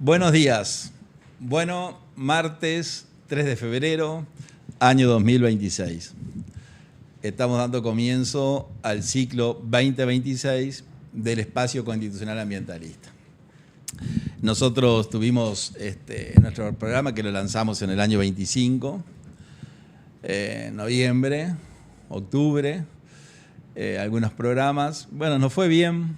Buenos días. Bueno, martes 3 de febrero, año 2026. Estamos dando comienzo al ciclo 2026 del Espacio Constitucional Ambientalista. Nosotros tuvimos nuestro programa que lo lanzamos en el año 25, noviembre, octubre, algunos programas. Bueno, nos fue bien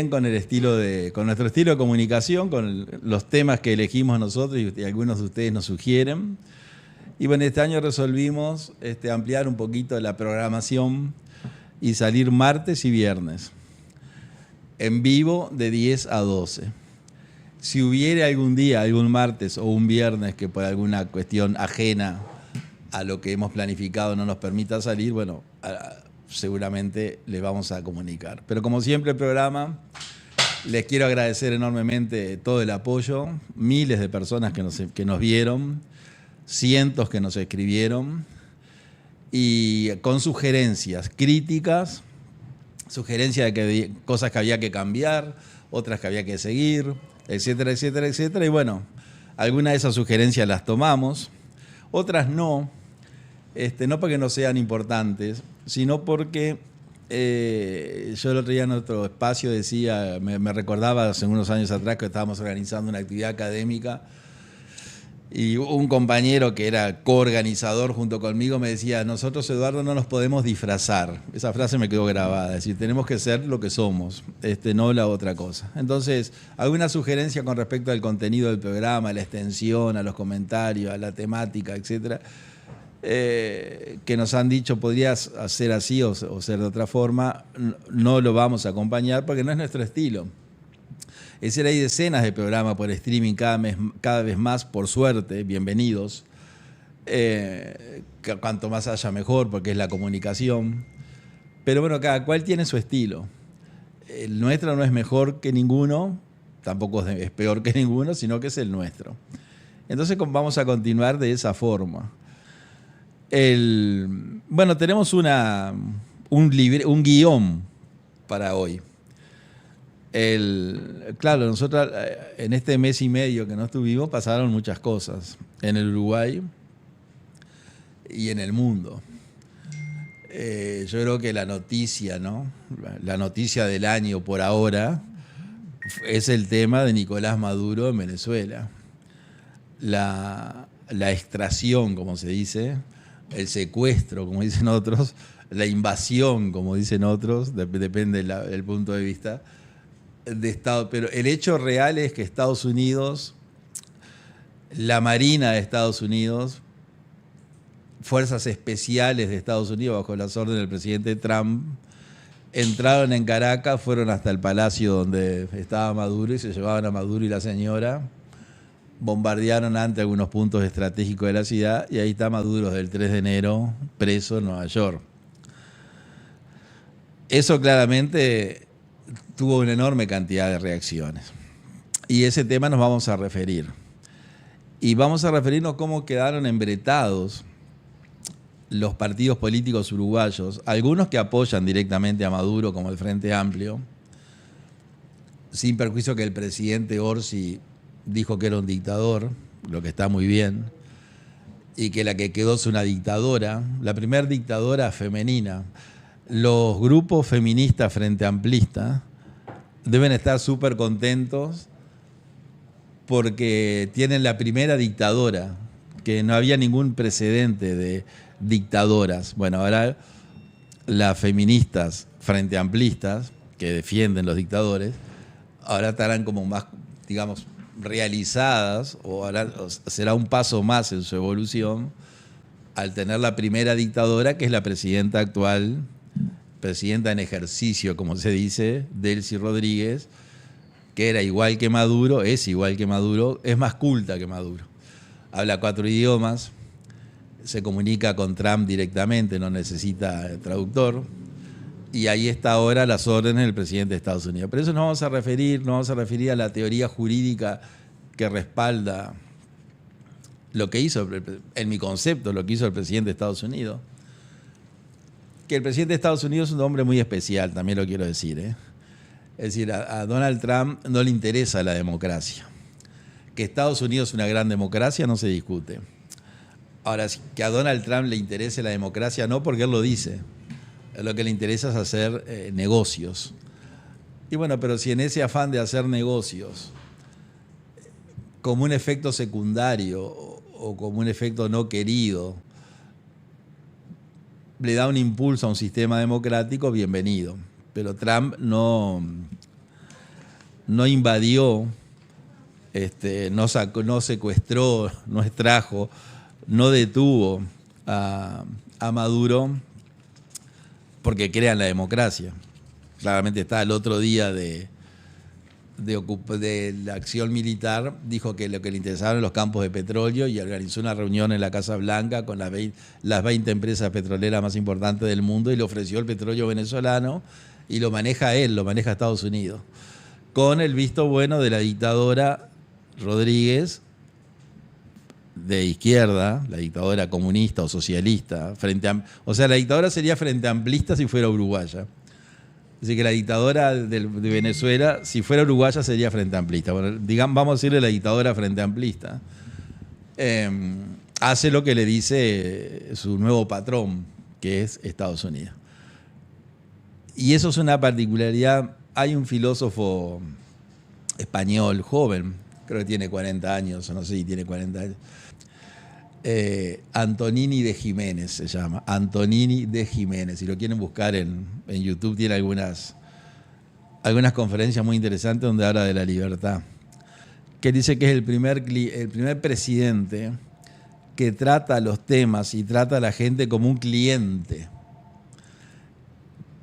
con nuestro estilo de comunicación, con los temas que elegimos nosotros y algunos de ustedes nos sugieren. Y bueno, este año resolvimos ampliar un poquito la programación y salir martes y viernes, en vivo de 10 a 12. Si hubiera algún día, algún martes o un viernes que por alguna cuestión ajena a lo que hemos planificado no nos permita salir, bueno, seguramente les vamos a comunicar. Pero como siempre el programa, les quiero agradecer enormemente todo el apoyo, miles de personas que nos vieron, cientos que nos escribieron y con sugerencias, críticas, sugerencias de cosas que había que cambiar, otras que había que seguir, etcétera, etcétera, etcétera. Y bueno, algunas de esas sugerencias las tomamos, otras no. No porque no sean importantes, sino porque yo el otro día en otro espacio decía, me recordaba hace unos años atrás que estábamos organizando una actividad académica y un compañero que era coorganizador junto conmigo me decía, nosotros, Eduardo, no nos podemos disfrazar. Esa frase me quedó grabada, es decir, tenemos que ser lo que somos, no la otra cosa. Entonces, alguna sugerencia con respecto al contenido del programa, a la extensión, a los comentarios, a la temática, etcétera, que nos han dicho podrías hacer así o ser de otra forma, no lo vamos a acompañar porque no es nuestro estilo. Es decir, hay decenas de programas por streaming cada vez más, por suerte, bienvenidos. Cuanto más haya mejor, porque es la comunicación. Pero bueno, cada cual tiene su estilo. El nuestro no es mejor que ninguno, tampoco es peor que ninguno, sino que es el nuestro. Entonces vamos a continuar de esa forma. Bueno, tenemos un guión para hoy. Claro, nosotros en este mes y medio que no estuvimos pasaron muchas cosas en el Uruguay y en el mundo. Yo creo que la noticia, ¿no? La noticia del año por ahora es el tema de Nicolás Maduro en Venezuela. La extracción, como se dice, el secuestro, como dicen otros, la invasión, como dicen otros, depende del punto de vista, de Estado. Pero el hecho real es que Estados Unidos, la Marina de Estados Unidos, fuerzas especiales de Estados Unidos, bajo las órdenes del presidente Trump, entraron en Caracas, fueron hasta el palacio donde estaba Maduro y se llevaban a Maduro y la señora, bombardearon ante algunos puntos estratégicos de la ciudad y ahí está Maduro desde el 3 de enero preso en Nueva York. Eso claramente tuvo una enorme cantidad de reacciones. Y ese tema nos vamos a referir. Y vamos a referirnos cómo quedaron embretados los partidos políticos uruguayos, algunos que apoyan directamente a Maduro, como el Frente Amplio, sin perjuicio que el presidente Orsi dijo que era un dictador, lo que está muy bien, y que la que quedó es una dictadora, la primera dictadora femenina. Los grupos feministas frente amplistas deben estar súper contentos porque tienen la primera dictadora, que no había ningún precedente de dictadoras. Bueno, ahora las feministas frente amplistas, que defienden los dictadores, ahora estarán como más, digamos, realizadas, o será un paso más en su evolución al tener la primera dictadora, que es la presidenta actual, presidenta en ejercicio, como se dice, Delcy Rodríguez, que era igual que Maduro, es igual que Maduro, es más culta que Maduro. Habla 4 idiomas, se comunica con Trump directamente, no necesita traductor. Y ahí está ahora las órdenes del presidente de Estados Unidos. Pero eso nos vamos a referir a la teoría jurídica que respalda lo que hizo, en mi concepto, lo que hizo el presidente de Estados Unidos. Que el presidente de Estados Unidos es un hombre muy especial, también lo quiero decir. Es decir, a Donald Trump no le interesa la democracia. Que Estados Unidos es una gran democracia no se discute. Ahora, que a Donald Trump le interese la democracia, no, porque él lo dice. Lo que le interesa es hacer negocios. Y bueno, pero si en ese afán de hacer negocios, como un efecto secundario o como un efecto no querido, le da un impulso a un sistema democrático, bienvenido. Pero Trump no invadió, no secuestró, no extrajo, no detuvo a Maduro porque crea en la democracia. Claramente está el otro día de la acción militar, dijo que lo que le interesaban eran los campos de petróleo y organizó una reunión en la Casa Blanca con las 20 empresas petroleras más importantes del mundo y le ofreció el petróleo venezolano y lo maneja él, lo maneja Estados Unidos, con el visto bueno de la dictadora Rodríguez, de izquierda, la dictadora comunista o socialista, o sea, la dictadora sería frente amplista si fuera uruguaya. Así que la dictadora de Venezuela, si fuera uruguaya, sería frente amplista. Bueno, digamos, vamos a decirle la dictadora frente amplista. Hace lo que le dice su nuevo patrón, que es Estados Unidos. Y eso es una particularidad. Hay un filósofo español joven, creo que tiene 40 años, o no sé si tiene 40 años. Antonini de Jiménez se llama, Antonini de Jiménez. Si lo quieren buscar en YouTube, tiene algunas conferencias muy interesantes donde habla de la libertad. Que dice que es el primer presidente que trata los temas y trata a la gente como un cliente.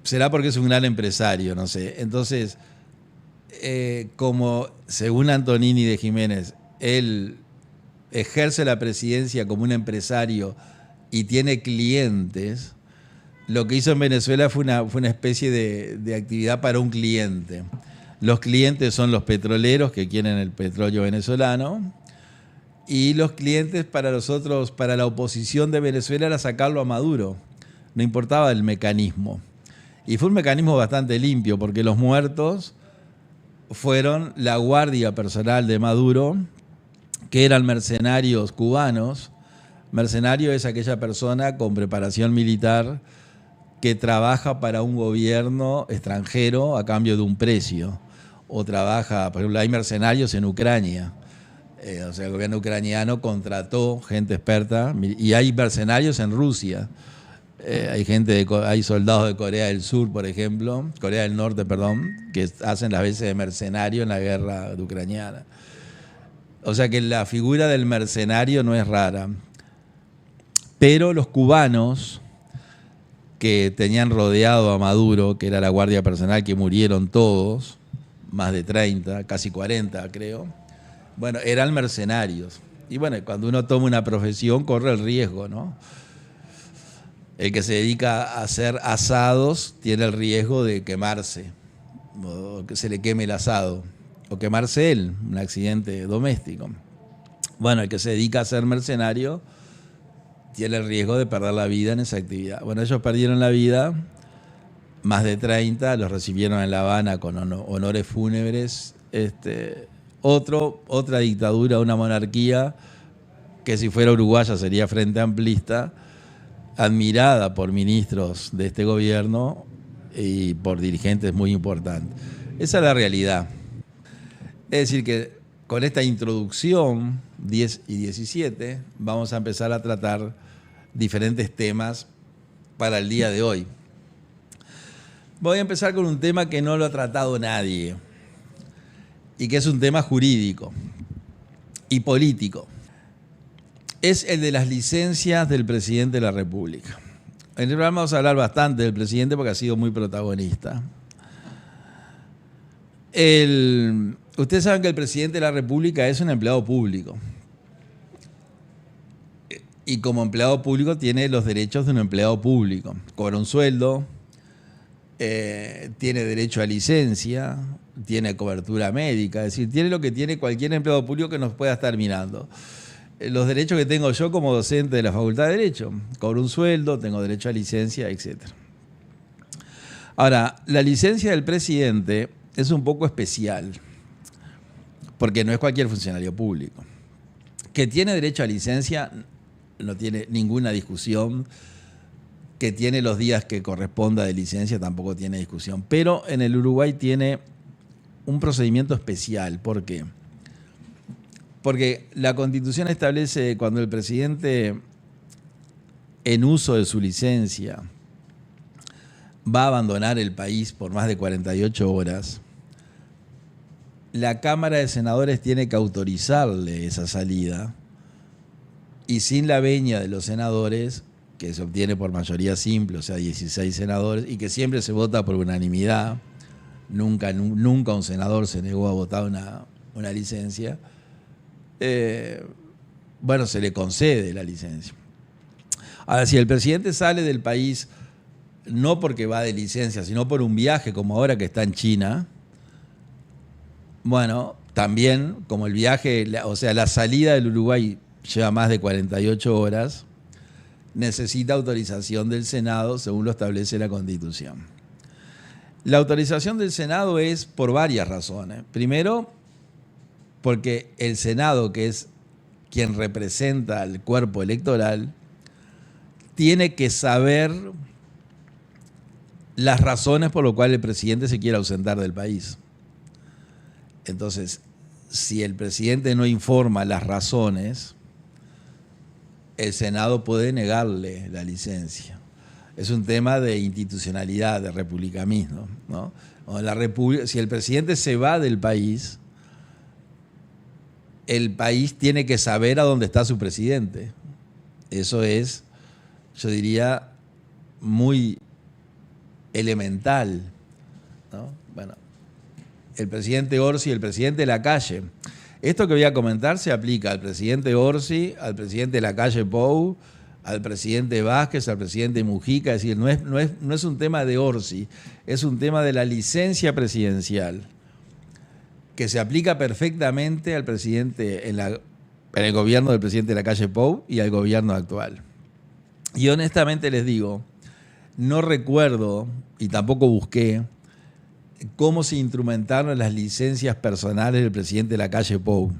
Será porque es un gran empresario, no sé. Entonces, como según Antonini de Jiménez, él ejerce la presidencia como un empresario y tiene clientes, lo que hizo en Venezuela fue una especie de actividad para un cliente. Los clientes son los petroleros que quieren el petróleo venezolano y los clientes para nosotros, para la oposición de Venezuela, era sacarlo a Maduro. No importaba el mecanismo. Y fue un mecanismo bastante limpio porque los muertos fueron la guardia personal de Maduro, que eran mercenarios cubanos. Mercenario es aquella persona con preparación militar que trabaja para un gobierno extranjero a cambio de un precio. O trabaja, por ejemplo, hay mercenarios en Ucrania. O sea, el gobierno ucraniano contrató gente experta y hay mercenarios en Rusia. Hay soldados de Corea del Sur, por ejemplo, Corea del Norte, perdón, que hacen las veces de mercenario en la guerra ucraniana. O sea que la figura del mercenario no es rara. Pero los cubanos que tenían rodeado a Maduro, que era la guardia personal, que murieron todos, más de 30, casi 40 creo, bueno, eran mercenarios. Y bueno, cuando uno toma una profesión corre el riesgo, ¿no? El que se dedica a hacer asados tiene el riesgo de quemarse, o que se le queme el asado, o quemarse él, un accidente doméstico. Bueno, el que se dedica a ser mercenario tiene el riesgo de perder la vida en esa actividad. Bueno, ellos perdieron la vida, más de 30, los recibieron en La Habana con honores fúnebres. Otra dictadura, una monarquía, que si fuera uruguaya sería frente amplista, admirada por ministros de este gobierno y por dirigentes muy importantes. Esa es la realidad. Es decir, que con esta introducción 10 y 17 vamos a empezar a tratar diferentes temas para el día de hoy. Voy a empezar con un tema que no lo ha tratado nadie y que es un tema jurídico y político. Es el de las licencias del presidente de la República. En el programa vamos a hablar bastante del presidente porque ha sido muy protagonista. Ustedes saben que el presidente de la República es un empleado público. Y como empleado público tiene los derechos de un empleado público. Cobra un sueldo, tiene derecho a licencia, tiene cobertura médica, es decir, tiene lo que tiene cualquier empleado público que nos pueda estar mirando. Los derechos que tengo yo como docente de la Facultad de Derecho. Cobro un sueldo, tengo derecho a licencia, etc. Ahora, la licencia del presidente es un poco especial, porque no es cualquier funcionario público. Que tiene derecho a licencia, no tiene ninguna discusión. Que tiene los días que corresponda de licencia, tampoco tiene discusión. Pero en el Uruguay tiene un procedimiento especial. ¿Por qué? Porque la Constitución establece cuando el presidente, en uso de su licencia, va a abandonar el país por más de 48 horas, la Cámara de Senadores tiene que autorizarle esa salida y sin la venia de los senadores, que se obtiene por mayoría simple, o sea, 16 senadores, y que siempre se vota por unanimidad, nunca un senador se negó a votar una licencia, bueno, se le concede la licencia. Ahora, si el presidente sale del país no porque va de licencia, sino por un viaje, como ahora que está en China, bueno, también, como el viaje, o sea, la salida del Uruguay lleva más de 48 horas, necesita autorización del Senado, según lo establece la Constitución. La autorización del Senado es por varias razones. Primero, porque el Senado, que es quien representa al cuerpo electoral, tiene que saber las razones por las cuales el presidente se quiere ausentar del país. Entonces, si el presidente no informa las razones, el Senado puede negarle la licencia. Es un tema de institucionalidad, de republicanismo, ¿no? Si el presidente se va del país, el país tiene que saber a dónde está su presidente. Eso es, yo diría, muy elemental, ¿no? Bueno, el presidente Orsi y el presidente Lacalle. Esto que voy a comentar se aplica al presidente Orsi, al presidente Lacalle Pou, al presidente Vázquez, al presidente Mujica. Es decir, no es un tema de Orsi, es un tema de la licencia presidencial, que se aplica perfectamente al presidente en el gobierno del presidente Lacalle Pou y al gobierno actual. Y honestamente les digo, no recuerdo y tampoco busqué cómo se instrumentaron las licencias personales del presidente Lacalle Pou.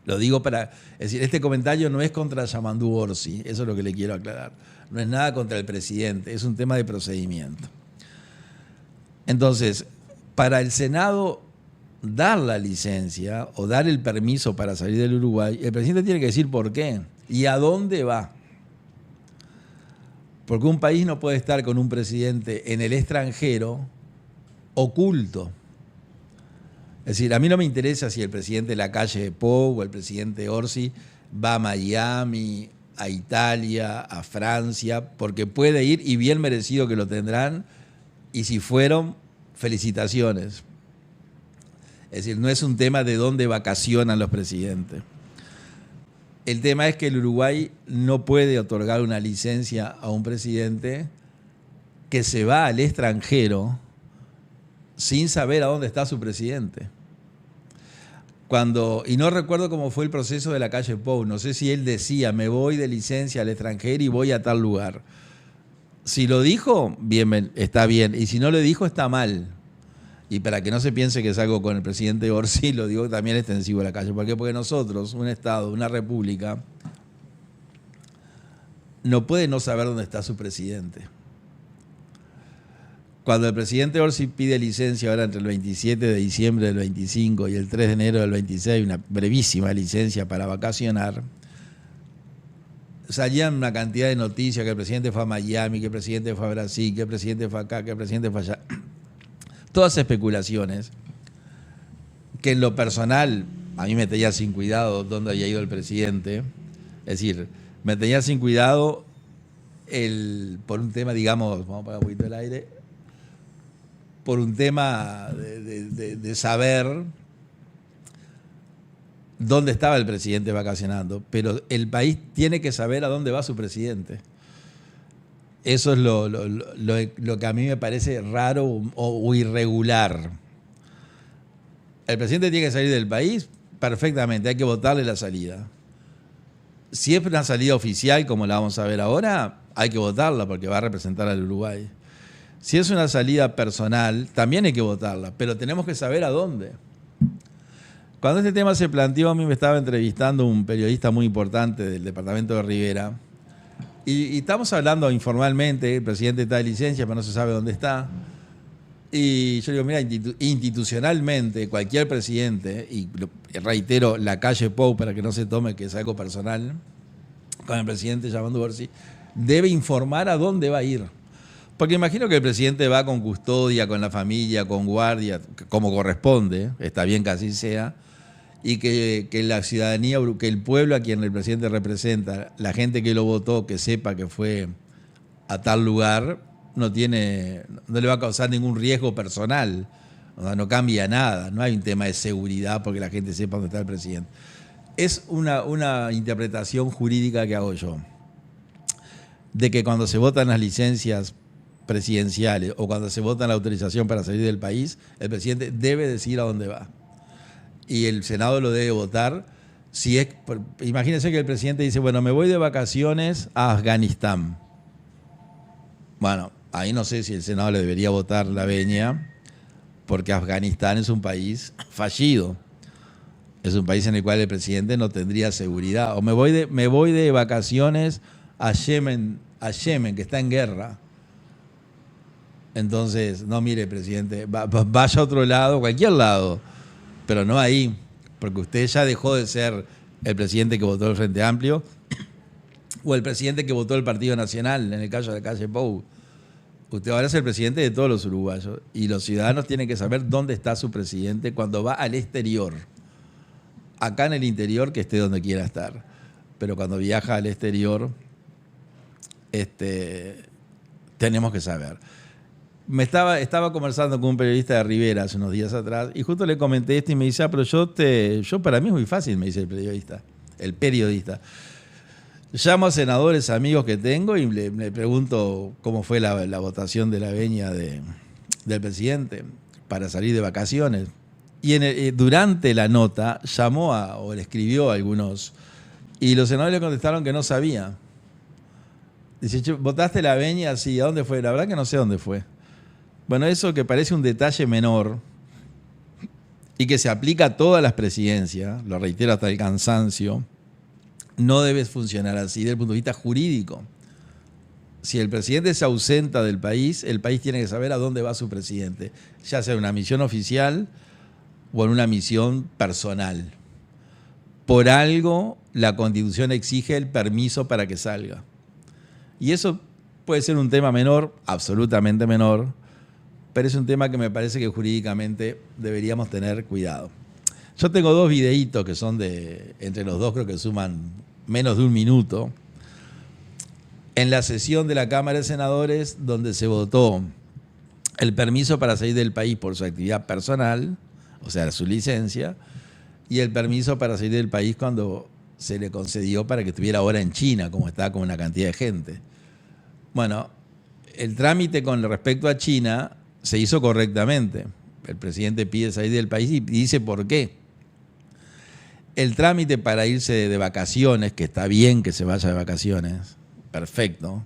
Lo digo es decir, este comentario no es contra Yamandú Orsi, eso es lo que le quiero aclarar. No es nada contra el presidente, es un tema de procedimiento. Entonces, para el Senado dar la licencia o dar el permiso para salir del Uruguay, el presidente tiene que decir por qué y a dónde va. Porque un país no puede estar con un presidente en el extranjero oculto. Es decir, a mí no me interesa si el presidente Lacalle Pou o el presidente Orsi va a Miami, a Italia, a Francia, porque puede ir y bien merecido que lo tendrán, y si fueron, felicitaciones. Es decir, no es un tema de dónde vacacionan los presidentes. El tema es que el Uruguay no puede otorgar una licencia a un presidente que se va al extranjero sin saber a dónde está su presidente. Y no recuerdo cómo fue el proceso de Lacalle Pou, no sé si él decía, me voy de licencia al extranjero y voy a tal lugar. Si lo dijo, bien, está bien, y si no lo dijo, está mal. Y para que no se piense que es algo con el presidente Orsi, lo digo también extensivo a Lacalle. ¿Por qué? Porque nosotros, un Estado, una república, no puede no saber dónde está su presidente. Cuando el presidente Orsi pide licencia ahora entre el 27 de diciembre del 25 y el 3 de enero del 26, una brevísima licencia para vacacionar, salían una cantidad de noticias que el presidente fue a Miami, que el presidente fue a Brasil, que el presidente fue acá, que el presidente fue allá. Todas especulaciones que en lo personal a mí me tenía sin cuidado dónde había ido el presidente. Es decir, me tenía sin cuidado por un tema, digamos, vamos a apagar un poquito el aire, por un tema de saber dónde estaba el presidente vacacionando. Pero el país tiene que saber a dónde va su presidente. Eso es lo que a mí me parece raro o irregular. El presidente tiene que salir del país, perfectamente, hay que votarle la salida. Si es una salida oficial, como la vamos a ver ahora, hay que votarla porque va a representar al Uruguay. Si es una salida personal, también hay que votarla, pero tenemos que saber a dónde. Cuando este tema se planteó, a mí me estaba entrevistando un periodista muy importante del departamento de Rivera. Y estamos hablando informalmente, el presidente está de licencia, pero no se sabe dónde está. Y yo digo, mira, institucionalmente, cualquier presidente, y reitero, la calle Pou, para que no se tome que es algo personal, con el presidente llamando Orsi, debe informar a dónde va a ir. Porque imagino que el presidente va con custodia, con la familia, con guardia, como corresponde, está bien que así sea, y que la ciudadanía, que el pueblo a quien el presidente representa, la gente que lo votó, que sepa que fue a tal lugar, no le va a causar ningún riesgo personal. O sea, no cambia nada, no hay un tema de seguridad porque la gente sepa dónde está el presidente. Es una interpretación jurídica que hago yo, de que cuando se votan las licencias presidenciales o cuando se vota la autorización para salir del país, el presidente debe decir a dónde va. Y el Senado lo debe votar. Imagínense que el presidente dice, bueno, me voy de vacaciones a Afganistán. Bueno, ahí no sé si el Senado le debería votar la venia, porque Afganistán es un país fallido. Es un país en el cual el presidente no tendría seguridad. O me voy de vacaciones a Yemen, que está en guerra. Entonces, no, mire, presidente, vaya a otro lado, cualquier lado, pero no ahí, porque usted ya dejó de ser el presidente que votó el Frente Amplio o el presidente que votó el Partido Nacional, en el caso de la calle Pou. Usted ahora es el presidente de todos los uruguayos y los ciudadanos tienen que saber dónde está su presidente cuando va al exterior. Acá en el interior, que esté donde quiera estar, pero cuando viaja al exterior, tenemos que saber. Estaba conversando con un periodista de Rivera hace unos días atrás y justo le comenté esto y me dice, pero yo para mí es muy fácil, me dice el periodista. Llamo a senadores amigos que tengo y le pregunto cómo fue la votación de la venia del presidente para salir de vacaciones. Y durante la nota llamó o le escribió a algunos y los senadores le contestaron que no sabía. Dice, ¿votaste la venia? Sí, ¿a dónde fue? La verdad que no sé dónde fue. Bueno, eso que parece un detalle menor y que se aplica a todas las presidencias, lo reitero hasta el cansancio, no debe funcionar así desde el punto de vista jurídico. Si el presidente se ausenta del país, el país tiene que saber a dónde va su presidente, ya sea en una misión oficial o en una misión personal. Por algo, la Constitución exige el permiso para que salga. Y eso puede ser un tema menor, absolutamente menor, pero es un tema que me parece que jurídicamente deberíamos tener cuidado. Yo tengo 2 videitos que son entre los dos creo que suman menos de 1 minuto, en la sesión de la Cámara de Senadores donde se votó el permiso para salir del país por su actividad personal, o sea, su licencia, y el permiso para salir del país cuando se le concedió para que estuviera ahora en China, como está con una cantidad de gente. Bueno, el trámite con respecto a China se hizo correctamente. El presidente pide salir del país y dice por qué. El trámite para irse de vacaciones, que está bien que se vaya de vacaciones, perfecto.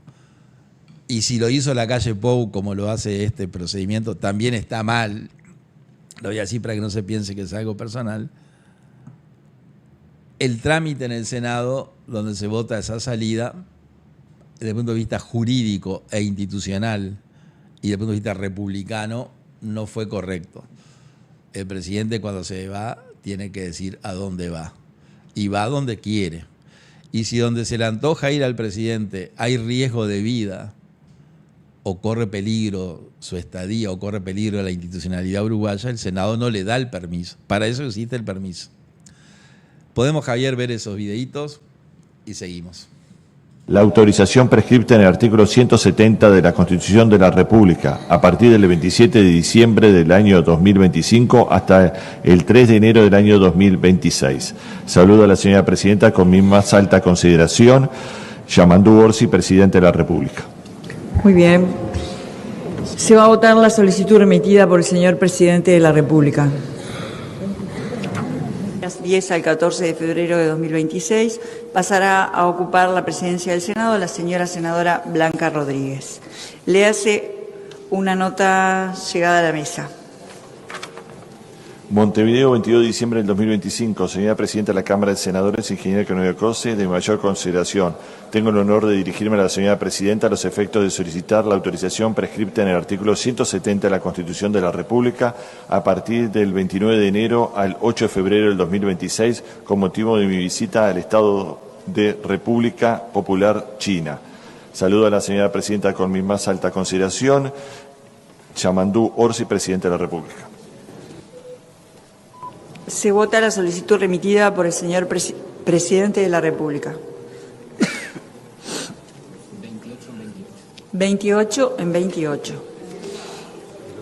Y si lo hizo la calle Pou, como lo hace este procedimiento, también está mal. Lo voy a decir para que no se piense que es algo personal. El trámite en el Senado, donde se vota esa salida, desde el punto de vista jurídico e institucional y desde el punto de vista republicano, no fue correcto. El presidente cuando se va tiene que decir a dónde va. Y va a donde quiere. Y si donde se le antoja ir al presidente hay riesgo de vida o corre peligro su estadía o corre peligro la institucionalidad uruguaya, el Senado no le da el permiso. Para eso existe el permiso. Podemos, Javier, ver esos videitos y seguimos. La autorización prescripta en el artículo 170 de la Constitución de la República, a partir del 27 de diciembre del año 2025 hasta el 3 de enero del año 2026. Saludo a la señora Presidenta con mi más alta consideración. Yamandu Orsi, Presidente de la República. Muy bien. Se va a votar la solicitud remitida por el señor Presidente de la República. 10 al 14 de febrero de 2026 pasará a ocupar la presidencia del Senado la señora senadora Blanca Rodríguez. Le hace una nota llegada a la mesa. Montevideo, 22 de diciembre del 2025. Señora Presidenta de la Cámara de Senadores, ingeniera Canoia Cose, de mayor consideración. Tengo el honor de dirigirme a la señora Presidenta a los efectos de solicitar la autorización prescripta en el artículo 170 de la Constitución de la República a partir del 29 de enero al 8 de febrero del 2026 con motivo de mi visita al Estado de República Popular China. Saludo a la señora Presidenta con mi más alta consideración. Yamandú Orsi, Presidente de la República. Se vota la solicitud remitida por el señor Presidente de la República. 28 en 28.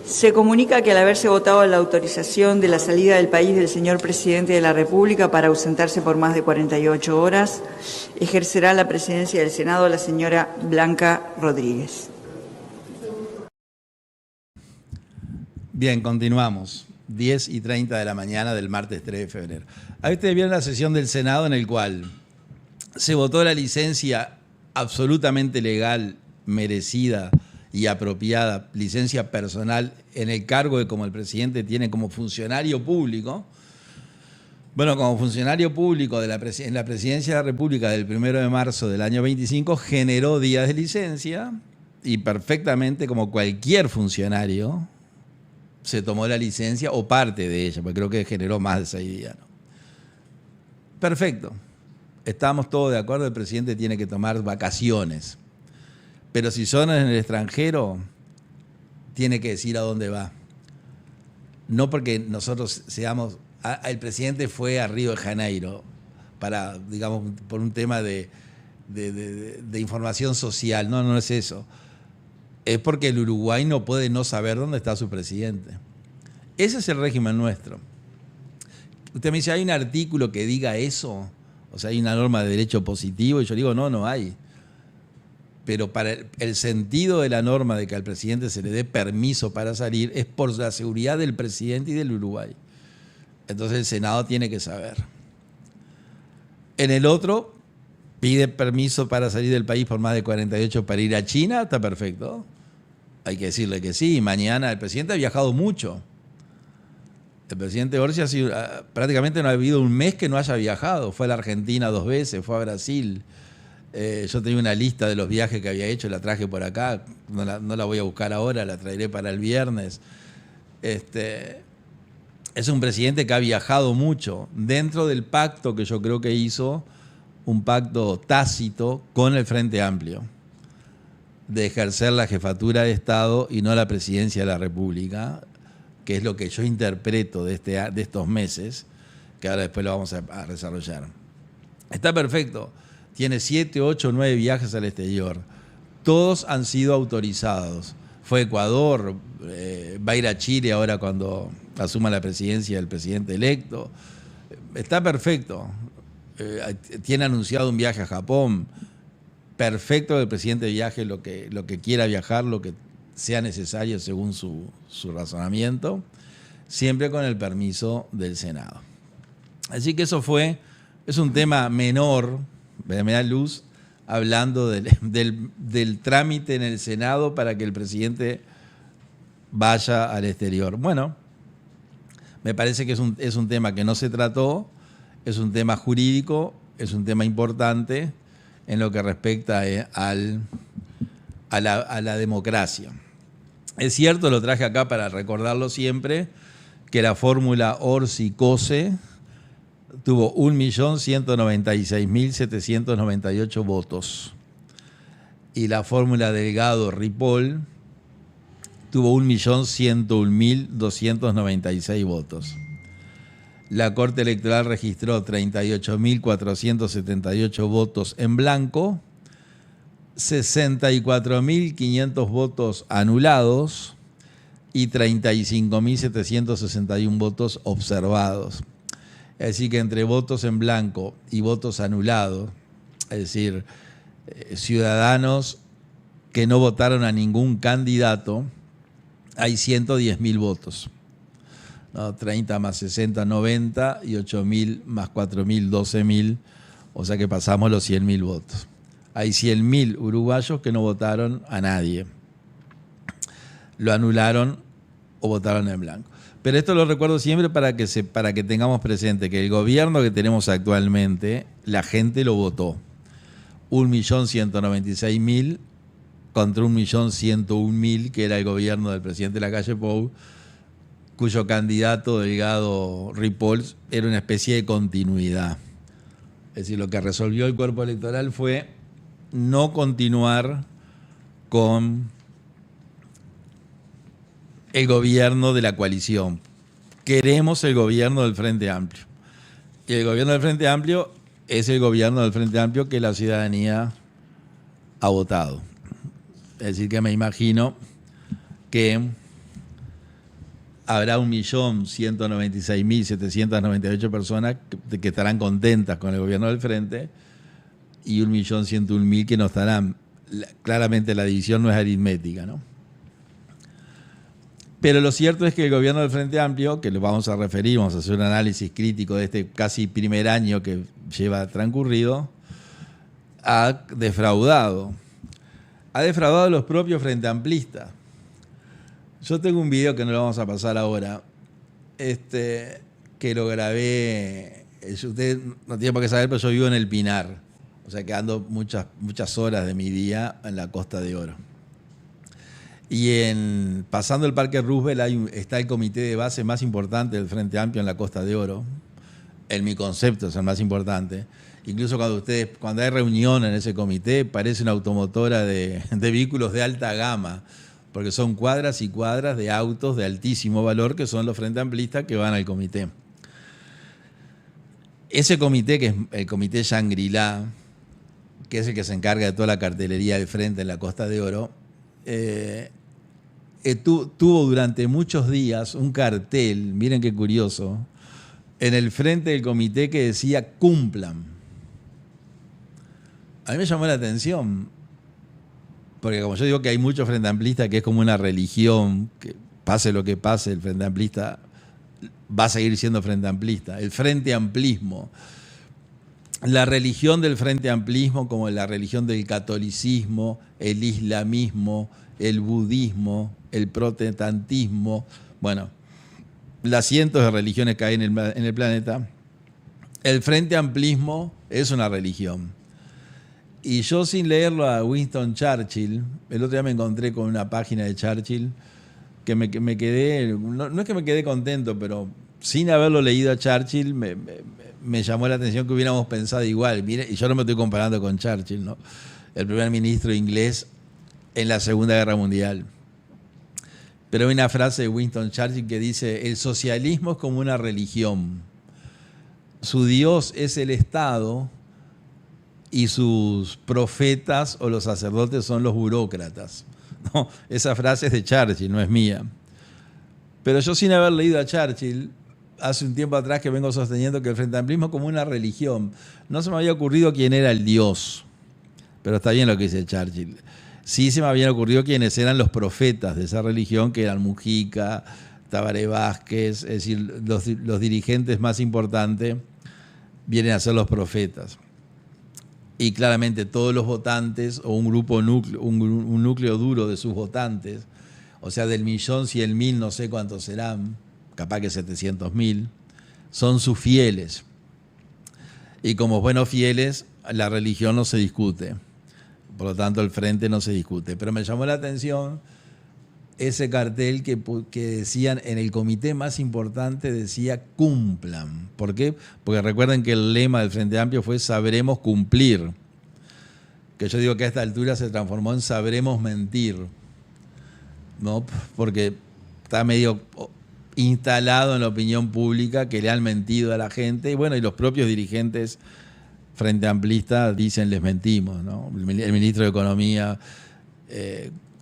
Se comunica que al haberse votado la autorización de la salida del país del señor Presidente de la República para ausentarse por más de 48 horas, ejercerá la presidencia del Senado la señora Blanca Rodríguez. Bien, continuamos. 10:30 de la mañana del martes 3 de febrero. Ahí ustedes vieron la sesión del Senado en el cual se votó la licencia absolutamente legal, merecida y apropiada, licencia personal en el cargo que como el presidente tiene como funcionario público. Bueno, como funcionario público en la Presidencia de la República del 1 de marzo del año 25 generó días de licencia y perfectamente como cualquier funcionario se tomó la licencia o parte de ella, porque creo que generó más de 6 días, ¿no? Perfecto. Estamos todos de acuerdo, el presidente tiene que tomar vacaciones. Pero si son en el extranjero, tiene que decir a dónde va. No porque nosotros seamos... El presidente fue a Río de Janeiro para, digamos, por un tema de información social. No, no es eso. Es porque el Uruguay no puede no saber dónde está su presidente. Ese es el régimen nuestro. Usted me dice, ¿hay un artículo que diga eso? O sea, ¿hay una norma de derecho positivo? Y yo digo, no, no hay. Pero para el sentido de la norma de que al presidente se le dé permiso para salir es por la seguridad del presidente y del Uruguay. Entonces el Senado tiene que saber. En el otro, pide permiso para salir del país por más de 48 para ir a China, está perfecto. Hay que decirle que sí. Mañana el presidente ha viajado mucho. El presidente Orsi prácticamente no ha habido un mes que no haya viajado. Fue a la Argentina 2 veces, fue a Brasil. Yo tenía una lista de los viajes que había hecho, la traje por acá. No la voy a buscar ahora, la traeré para el viernes. Es un presidente que ha viajado mucho dentro del pacto que yo creo que hizo, un pacto tácito con el Frente Amplio, de ejercer la jefatura de Estado y no la presidencia de la República, que es lo que yo interpreto de estos meses, que ahora después lo vamos a desarrollar. Está perfecto. Tiene 7, 8, 9 viajes al exterior. Todos han sido autorizados. Fue a Ecuador, va a ir a Chile ahora cuando asuma la presidencia del presidente electo. Está perfecto. Tiene anunciado un viaje a Japón. Perfecto que el presidente viaje lo que quiera viajar, lo que sea necesario según su razonamiento, siempre con el permiso del Senado. Así que es un tema menor, me da luz, hablando del trámite en el Senado para que el presidente vaya al exterior. Bueno, me parece que es un tema que no se trató, es un tema jurídico, es un tema importante en lo que respecta a la democracia. Es cierto, lo traje acá para recordarlo siempre, que la fórmula Orsi-Cose tuvo 1.196.798 votos. Y la fórmula Delgado-Ripoll tuvo 1.101.296 votos. La Corte Electoral registró 38.478 votos en blanco, 64.500 votos anulados y 35.761 votos observados. Es decir, que entre votos en blanco y votos anulados, es decir, ciudadanos que no votaron a ningún candidato, hay 110.000 votos. ¿No? 30 más 60, 90 y 8.000 más 4.000, 12.000, o sea que pasamos los 100.000 votos. Hay 100.000 uruguayos que no votaron a nadie. Lo anularon o votaron en blanco. Pero esto lo recuerdo siempre para que tengamos presente que el gobierno que tenemos actualmente, la gente lo votó. 1.196.000 contra 1.101.000, que era el gobierno del presidente Lacalle Pou, cuyo candidato Delgado Ripoll era una especie de continuidad. Es decir, lo que resolvió el cuerpo electoral fue no continuar con el gobierno de la coalición. Queremos el gobierno del Frente Amplio. Y el gobierno del Frente Amplio es el gobierno del Frente Amplio que la ciudadanía ha votado. Es decir, que me imagino que habrá 1.196.798 personas que estarán contentas con el gobierno del Frente y 1.101.000 que no estarán. Claramente la división no es aritmética, ¿no? Pero lo cierto es que el gobierno del Frente Amplio, que lo vamos a referir, vamos a hacer un análisis crítico de este casi primer año que lleva transcurrido, ha defraudado. Ha defraudado a los propios Frente Amplistas. Yo tengo un video que no lo vamos a pasar ahora, que lo grabé. Usted no tiene por qué saber, pero yo vivo en El Pinar. O sea que ando muchas horas de mi día en la Costa de Oro. Y pasando el Parque Roosevelt está el comité de base más importante del Frente Amplio en la Costa de Oro. En mi concepto es el más importante. Incluso cuando hay reunión en ese comité, parece una automotora de vehículos de alta gama, porque son cuadras y cuadras de autos de altísimo valor que son los Frente Amplistas que van al comité. Ese comité, que es el comité Shangri-La, que es el que se encarga de toda la cartelería del Frente en la Costa de Oro, tuvo durante muchos días un cartel, miren qué curioso, en el frente del comité que decía cumplan. A mí me llamó la atención, porque como yo digo que hay muchos Frente Amplistas que es como una religión, que pase lo que pase, el Frente Amplista va a seguir siendo Frente Amplista. El Frente Amplismo, la religión del Frente Amplismo como la religión del catolicismo, el islamismo, el budismo, el protestantismo, bueno, las cientos de religiones que hay en el planeta, el Frente Amplismo es una religión. Y yo, sin leerlo a Winston Churchill, el otro día me encontré con una página de Churchill que me quedé, no es que me quedé contento, pero sin haberlo leído a Churchill me llamó la atención que hubiéramos pensado igual. Mire, y yo no me estoy comparando con Churchill, ¿no? El primer ministro inglés en la Segunda Guerra Mundial. Pero hay una frase de Winston Churchill que dice: el socialismo es como una religión. Su Dios es el Estado y sus profetas o los sacerdotes son los burócratas. No, esa frase es de Churchill, no es mía. Pero yo, sin haber leído a Churchill, hace un tiempo atrás que vengo sosteniendo que el Frente Amplismo es como una religión. No se me había ocurrido quién era el Dios, pero está bien lo que dice Churchill. Sí se me habían ocurrido quiénes eran los profetas de esa religión, que eran Mujica, Tabaré Vázquez, es decir, los dirigentes más importantes vienen a ser los profetas. Y claramente todos los votantes, o un núcleo duro de sus votantes, o sea, del 1.100.000, no sé cuántos serán, capaz que 700.000, son sus fieles. Y como buenos fieles, la religión no se discute. Por lo tanto, el Frente no se discute. Pero me llamó la atención ese cartel que decían en el comité más importante, decía cumplan. ¿Por qué? Porque recuerden que el lema del Frente Amplio fue sabremos cumplir. Que yo digo que a esta altura se transformó en sabremos mentir, ¿no? Porque está medio instalado en la opinión pública que le han mentido a la gente. Y bueno, y los propios dirigentes Frente Amplistas dicen les mentimos, ¿no? El ministro de Economía,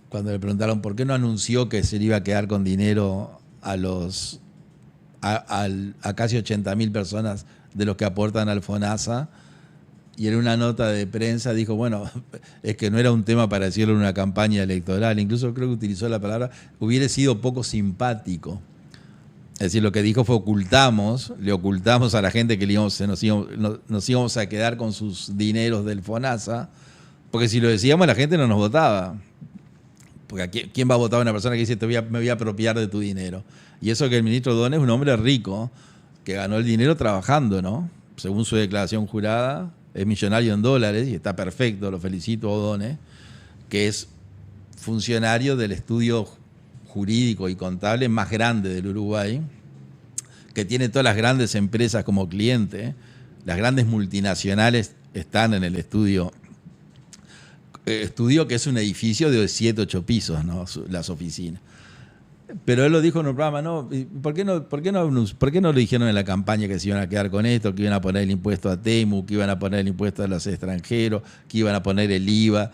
cuando le preguntaron por qué no anunció que se le iba a quedar con dinero a casi 80.000 personas de los que aportan al FONASA, y en una nota de prensa dijo, bueno, es que no era un tema para decirlo en una campaña electoral. Incluso creo que utilizó la palabra, hubiera sido poco simpático. Es decir, lo que dijo fue le ocultamos a la gente que nos íbamos a quedar con sus dineros del FONASA, porque si lo decíamos la gente no nos votaba. Porque ¿quién va a votar a una persona que dice me voy a apropiar de tu dinero? Y eso que el ministro O'Donnell es un hombre rico, que ganó el dinero trabajando, ¿no? Según su declaración jurada, es millonario en dólares y está perfecto, lo felicito a O'Donnell, que es funcionario del estudio jurídico y contable más grande del Uruguay, que tiene todas las grandes empresas como cliente, las grandes multinacionales están en el estudio que es un edificio de 7, 8 pisos, ¿no? Las oficinas. Pero él lo dijo en un programa, ¿no? ¿Por qué no lo dijeron en la campaña que se iban a quedar con esto, que iban a poner el impuesto a Temu, que iban a poner el impuesto a los extranjeros, que iban a poner el IVA,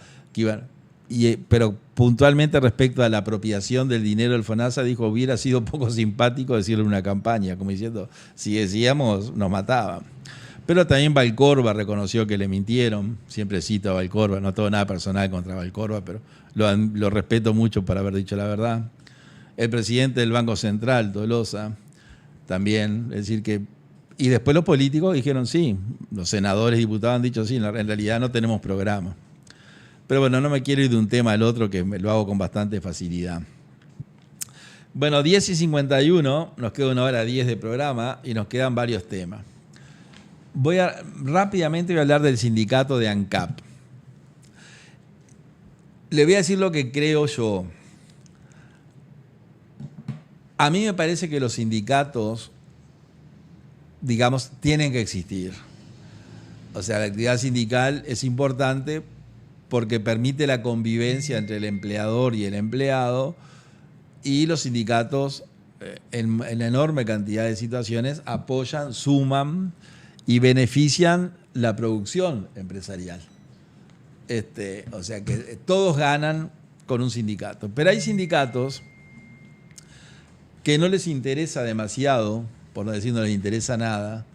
pero puntualmente respecto a la apropiación del dinero del FONASA, dijo, hubiera sido poco simpático decirlo en una campaña, como diciendo, si decíamos, nos mataban. Pero también Valcorba reconoció que le mintieron, siempre cito a Valcorba, no tengo nada personal contra Valcorba, pero lo respeto mucho por haber dicho la verdad. El presidente del Banco Central, Tolosa, también, es decir que... Y después los políticos dijeron sí, los senadores y diputados han dicho sí, en realidad no tenemos programa. Pero bueno, no me quiero ir de un tema al otro, que lo hago con bastante facilidad. Bueno, 10:51, nos queda 1:10 de programa y nos quedan varios temas. Rápidamente voy a hablar del sindicato de ANCAP. Le voy a decir lo que creo yo. A mí me parece que los sindicatos, digamos, tienen que existir. O sea, la actividad sindical es importante porque permite la convivencia entre el empleador y el empleado, y los sindicatos, en la enorme cantidad de situaciones, apoyan, suman y benefician la producción empresarial. O sea que todos ganan con un sindicato. Pero hay sindicatos que no les interesa demasiado, por no decir no les interesa nada,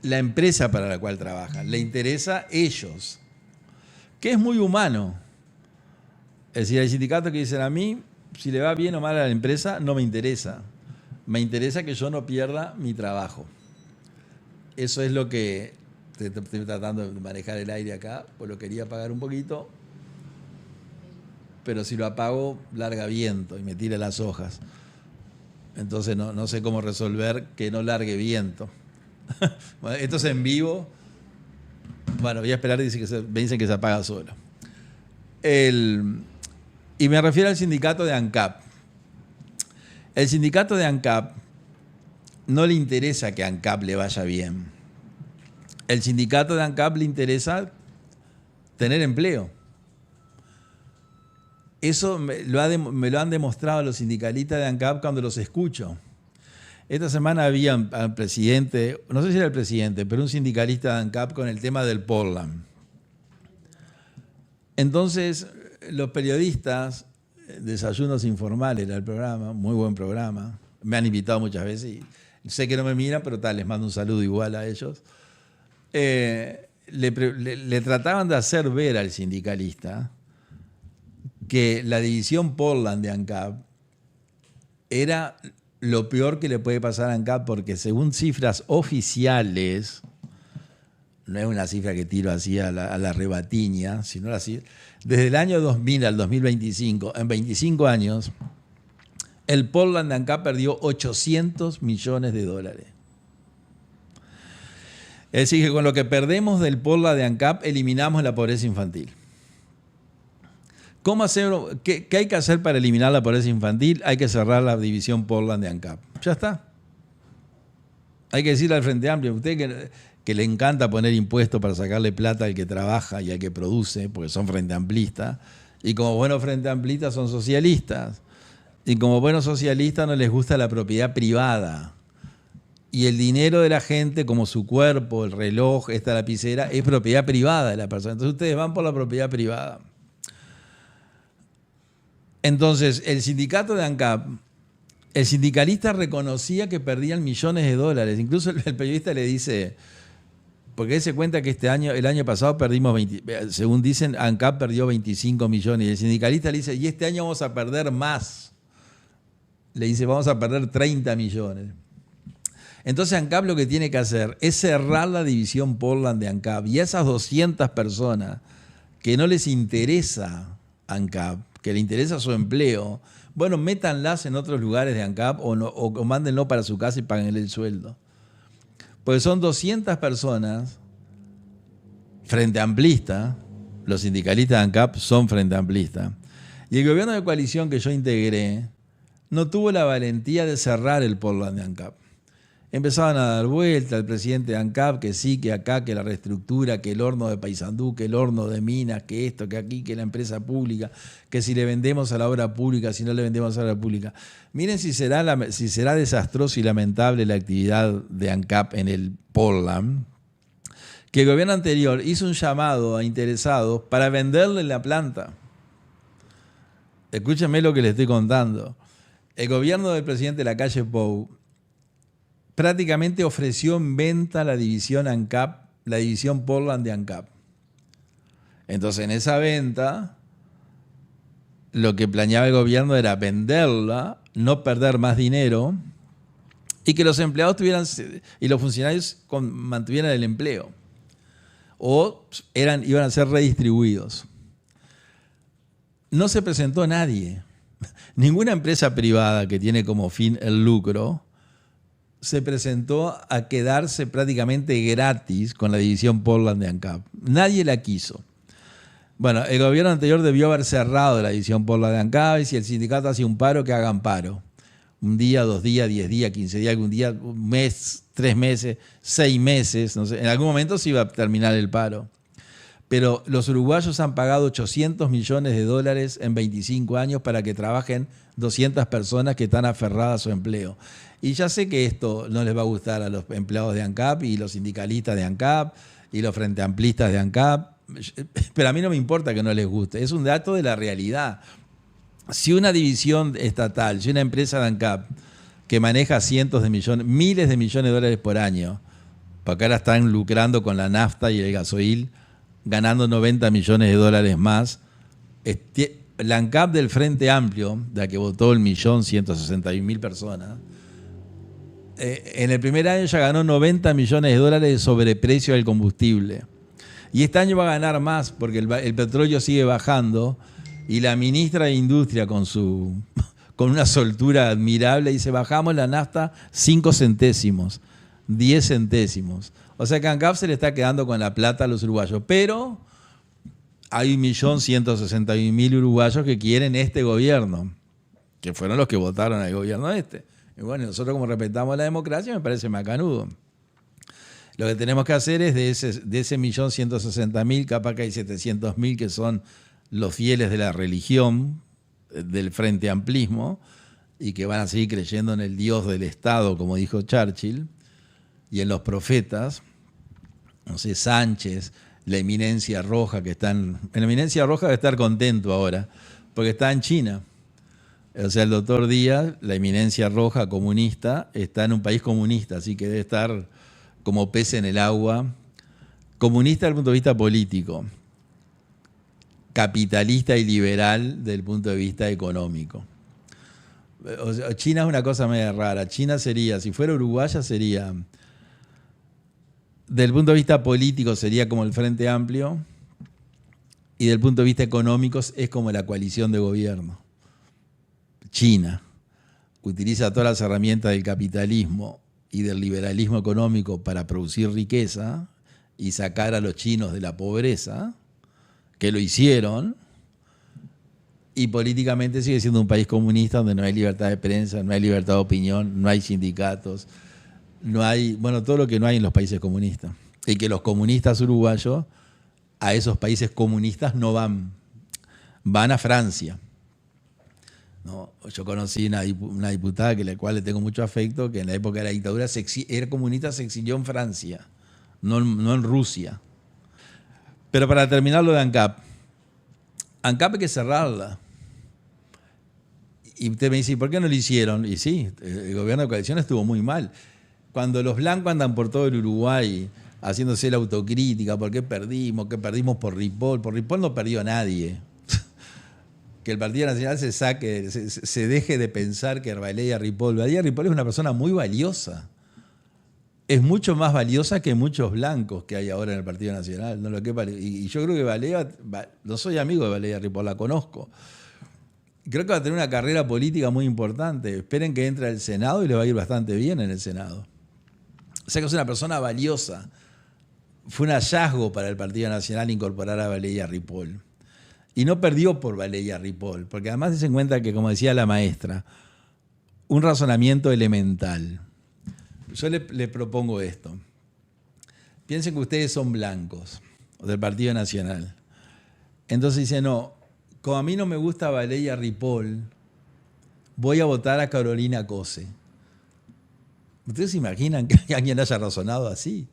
la empresa para la cual trabajan. Le interesa ellos, que es muy humano. Es decir, hay sindicatos que dicen a mí, si le va bien o mal a la empresa, no me interesa. Me interesa que yo no pierda mi trabajo. Eso es lo que estoy tratando de manejar el aire acá, pues lo quería apagar un poquito, pero si lo apago, larga viento y me tira las hojas. Entonces no sé cómo resolver que no largue viento. Bueno, esto es en vivo. Bueno, voy a esperar, me dicen que se apaga solo. Y me refiero al sindicato de ANCAP. El sindicato de ANCAP no le interesa que a ANCAP le vaya bien. El sindicato de ANCAP le interesa tener empleo. Eso me lo han demostrado los sindicalistas de ANCAP cuando los escucho. Esta semana había un presidente, no sé si era el presidente, pero un sindicalista de ANCAP con el tema del Portland. Entonces, los periodistas, Desayunos Informales era el programa, muy buen programa, me han invitado muchas veces y sé que no me miran, pero les mando un saludo igual a ellos. Le trataban de hacer ver al sindicalista que la división Portland de ANCAP era lo peor que le puede pasar a ANCAP, porque según cifras oficiales, no es una cifra que tiro así a la rebatiña, sino así, desde el año 2000 al 2025, en 25 años, el Portland de ANCAP perdió $800 millones. Es decir, que con lo que perdemos del Portland de ANCAP eliminamos la pobreza infantil. ¿Cómo hacer? ¿Qué hay que hacer para eliminar la pobreza infantil? Hay que cerrar la división Portland de ANCAP. Ya está. Hay que decirle al Frente Amplio, usted que le encanta poner impuestos para sacarle plata al que trabaja y al que produce, porque son Frente Amplistas, y como buenos Frente Amplistas son socialistas, y como buenos socialistas no les gusta la propiedad privada. Y el dinero de la gente, como su cuerpo, el reloj, esta lapicera, es propiedad privada de la persona. Entonces ustedes van por la propiedad privada. Entonces, el sindicato de ANCAP, el sindicalista reconocía que perdían millones de dólares. Incluso el periodista le dice, porque él se cuenta que el año pasado perdimos, según dicen, ANCAP perdió 25 millones. Y el sindicalista le dice, y este año vamos a perder más. Le dice, vamos a perder 30 millones. Entonces ANCAP lo que tiene que hacer es cerrar la división Portland de ANCAP. Y a esas 200 personas que no les interesa ANCAP, que le interesa su empleo, bueno, métanlas en otros lugares de ANCAP o mándenlo para su casa y páguenle el sueldo. Porque son 200 personas frente amplista, los sindicalistas de ANCAP son frente amplista, y el gobierno de coalición que yo integré no tuvo la valentía de cerrar el Portland de ANCAP. Empezaban a dar vuelta al presidente de ANCAP, que sí, que acá, que la reestructura, que el horno de Paysandú, que el horno de Minas, que esto, que aquí, que la empresa pública, que si le vendemos a la obra pública, si no le vendemos a la obra pública. Miren si será desastroso y lamentable la actividad de ANCAP en el Portland, que el gobierno anterior hizo un llamado a interesados para venderle la planta. Escúchenme lo que les estoy contando. El gobierno del presidente Lacalle Pou prácticamente ofreció en venta la división ANCAP, la división Portland de ANCAP. Entonces, en esa venta, lo que planeaba el gobierno era venderla, no perder más dinero y que los empleados tuvieran y los funcionarios mantuvieran el empleo o iban a ser redistribuidos. No se presentó nadie. Ninguna empresa privada que tiene como fin el lucro se presentó a quedarse prácticamente gratis con la división Portland de ANCAP. Nadie la quiso. Bueno, el gobierno anterior debió haber cerrado la división Portland de ANCAP y si el sindicato hace un paro, que hagan paro. Un día, 2 días, 10 días, 15 días, algún día, un mes, 3 meses, 6 meses, no sé. En algún momento se iba a terminar el paro. Pero los uruguayos han pagado $800 millones en 25 años para que trabajen 200 personas que están aferradas a su empleo. Y ya sé que esto no les va a gustar a los empleados de ANCAP y los sindicalistas de ANCAP y los frente amplistas de ANCAP, pero a mí no me importa que no les guste, es un dato de la realidad. Si una división estatal, si una empresa de ANCAP que maneja cientos de millones, miles de millones de dólares por año, porque ahora están lucrando con la nafta y el gasoil, ganando $90 millones más, la ANCAP del Frente Amplio, de la que votó 1.161.000 personas, en el primer año ya ganó $90 millones de sobreprecio del combustible. Y este año va a ganar más porque el petróleo sigue bajando y la ministra de Industria con una soltura admirable dice bajamos la nafta 5 centésimos, 10 centésimos. O sea que ANCAP se le está quedando con la plata a los uruguayos, pero hay 1.161.000 uruguayos que quieren este gobierno, que fueron los que votaron al gobierno este. Y bueno, nosotros como respetamos la democracia me parece macanudo. Lo que tenemos que hacer es de ese 1.160.000, capaz que hay 700.000 que son los fieles de la religión, del frente amplismo, y que van a seguir creyendo en el Dios del Estado, como dijo Churchill, y en los profetas, no sé, Sánchez, la Eminencia Roja, la Eminencia Roja debe estar contento ahora, porque está en China. O sea, el doctor Díaz, la Eminencia Roja comunista, está en un país comunista, así que debe estar como pez en el agua. Comunista desde el punto de vista político, capitalista y liberal desde el punto de vista económico. O sea, China es una cosa media rara. China sería, si fuera uruguaya, sería, desde el punto de vista político, sería como el Frente Amplio, y desde el punto de vista económico es como la coalición de gobierno. China utiliza todas las herramientas del capitalismo y del liberalismo económico para producir riqueza y sacar a los chinos de la pobreza, que lo hicieron, y políticamente sigue siendo un país comunista donde no hay libertad de prensa, no hay libertad de opinión, no hay sindicatos, no hay, bueno, todo lo que no hay en los países comunistas. Y que los comunistas uruguayos a esos países comunistas no van, van a Francia. ¿No? Yo conocí una diputada a la cual le tengo mucho afecto, que en la época de la dictadura era comunista, se exilió en Francia, no en Rusia. Pero para terminar lo de ANCAP hay que cerrarla. Y usted me dice, ¿y por qué no lo hicieron? Y sí, el gobierno de coalición estuvo muy mal. Cuando los blancos andan por todo el Uruguay haciéndose la autocrítica, ¿por qué perdimos? ¿Qué perdimos por Ripoll? Por Ripoll no perdió nadie. Que el Partido Nacional se deje de pensar que Valera Ripoll. Valera Ripoll es una persona muy valiosa. Es mucho más valiosa que muchos blancos que hay ahora en el Partido Nacional. ¿No? Y yo creo que Valera, no soy amigo de Valera Ripoll, la conozco. creo que va a tener una carrera política muy importante. Esperen que entre al Senado y le va a ir bastante bien en el Senado. O sea que es una persona valiosa. Fue un hallazgo para el Partido Nacional incorporar a Valeria Ripoll. Y no perdió por Valeria Ripoll, porque además se cuenta que, como decía la maestra, un razonamiento elemental. Yo le propongo esto. Piensen que ustedes son blancos, del Partido Nacional. Entonces dice, no, como a mí no me gusta Valeria Ripoll, voy a votar a Carolina Cose. ¿Ustedes se imaginan que alguien haya razonado así?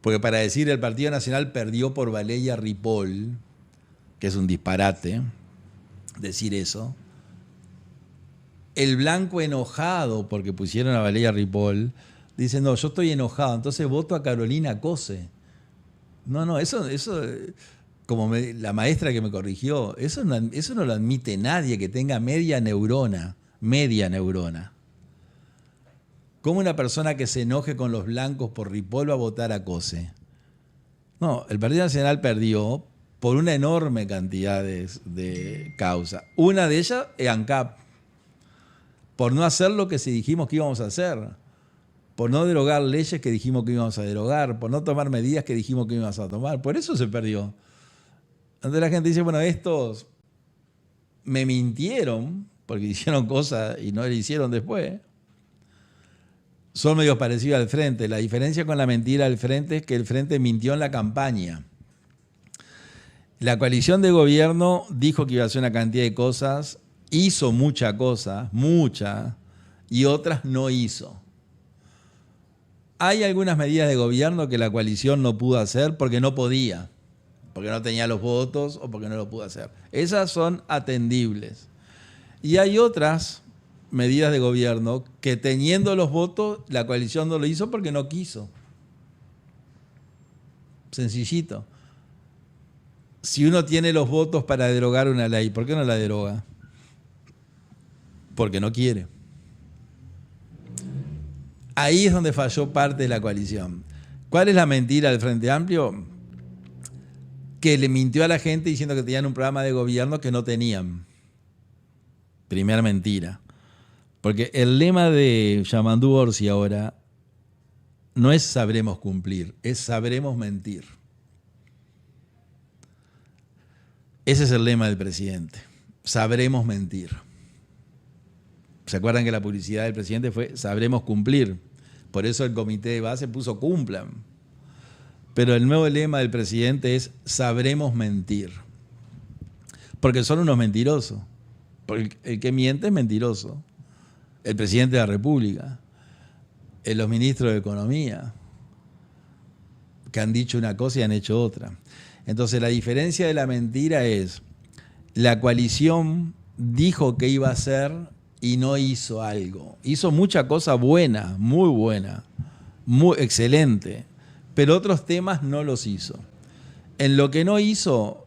Porque para decir el Partido Nacional perdió por Valeria Ripoll, que es un disparate decir eso, el blanco enojado porque pusieron a Valeria Ripoll, dice, no, yo estoy enojado, entonces voto a Carolina Cose. No, eso como la maestra que me corrigió, eso no lo admite nadie que tenga media neurona. ¿Cómo una persona que se enoje con los blancos por Ripoll va a votar a Cose? No, el Partido Nacional perdió por una enorme cantidad de causas. Una de ellas es ANCAP, por no hacer lo que dijimos que íbamos a hacer, por no derogar leyes que dijimos que íbamos a derogar, por no tomar medidas que dijimos que íbamos a tomar. Por eso se perdió. Entonces la gente dice, bueno, estos me mintieron porque hicieron cosas y no le hicieron después. Son medio parecidos al Frente. La diferencia con la mentira del Frente es que el Frente mintió en la campaña. La coalición de gobierno dijo que iba a hacer una cantidad de cosas, hizo muchas cosas, y otras no hizo. Hay algunas medidas de gobierno que la coalición no pudo hacer porque no podía, porque no tenía los votos o porque no lo pudo hacer. Esas son atendibles. Y hay otras medidas de gobierno que teniendo los votos, la coalición no lo hizo porque no quiso. Sencillito. Si uno tiene los votos para derogar una ley, ¿por qué no la deroga? Porque no quiere. Ahí es donde falló parte de la coalición. ¿Cuál es la mentira del Frente Amplio? Que le mintió a la gente diciendo que tenían un programa de gobierno que no tenían. Primera mentira. Porque el lema de Yamandú Orsi ahora no es sabremos cumplir, es sabremos mentir. Ese es el lema del presidente. Sabremos mentir. ¿Se acuerdan que la publicidad del presidente fue sabremos cumplir? Por eso el comité de base puso cumplan. Pero el nuevo lema del presidente es sabremos mentir. Porque son unos mentirosos. Porque el que miente es mentiroso. El presidente de la República, los ministros de Economía, que han dicho una cosa y han hecho otra. Entonces la diferencia de la mentira es, la coalición dijo que iba a hacer y no hizo algo. Hizo mucha cosa buena, muy excelente, pero otros temas no los hizo. En lo que no hizo,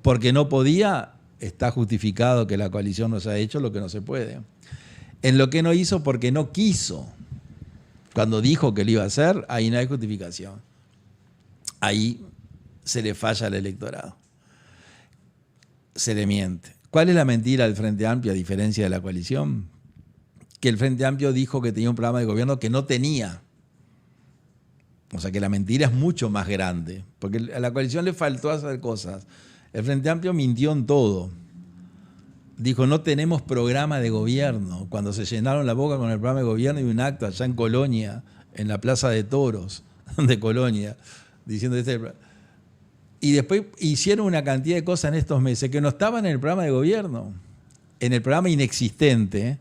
porque no podía, está justificado que la coalición no se ha hecho lo que no se puede. En lo que no hizo porque no quiso. Cuando dijo que lo iba a hacer, ahí no hay justificación. Ahí se le falla al electorado. Se le miente. ¿Cuál es la mentira del Frente Amplio a diferencia de la coalición? Que el Frente Amplio dijo que tenía un programa de gobierno que no tenía. O sea que la mentira es mucho más grande. Porque a la coalición le faltó hacer cosas. El Frente Amplio mintió en todo. Dijo, no tenemos programa de gobierno. Cuando se llenaron la boca con el programa de gobierno y un acto allá en Colonia, en la Plaza de Toros de Colonia, diciendo y después hicieron una cantidad de cosas en estos meses que no estaban en el programa de gobierno, en el programa inexistente,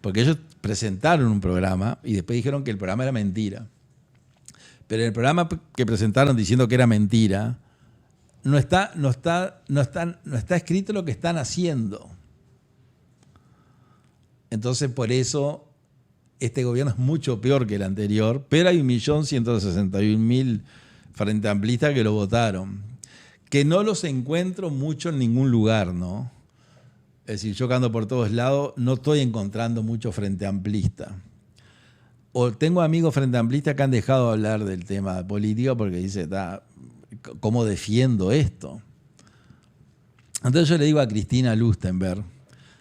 porque ellos presentaron un programa y después dijeron que el programa era mentira. Pero en el programa que presentaron diciendo que era mentira, no está escrito lo que están haciendo. Entonces, por eso, este gobierno es mucho peor que el anterior, pero hay 1.161.000 frente amplistas que lo votaron. Que no los encuentro mucho en ningún lugar, ¿no? Es decir, yo que ando por todos lados, no estoy encontrando mucho frente amplista. O tengo amigos frente amplistas que han dejado de hablar del tema político porque dice, ¿cómo defiendo esto? Entonces yo le digo a Cristina Lustenberg,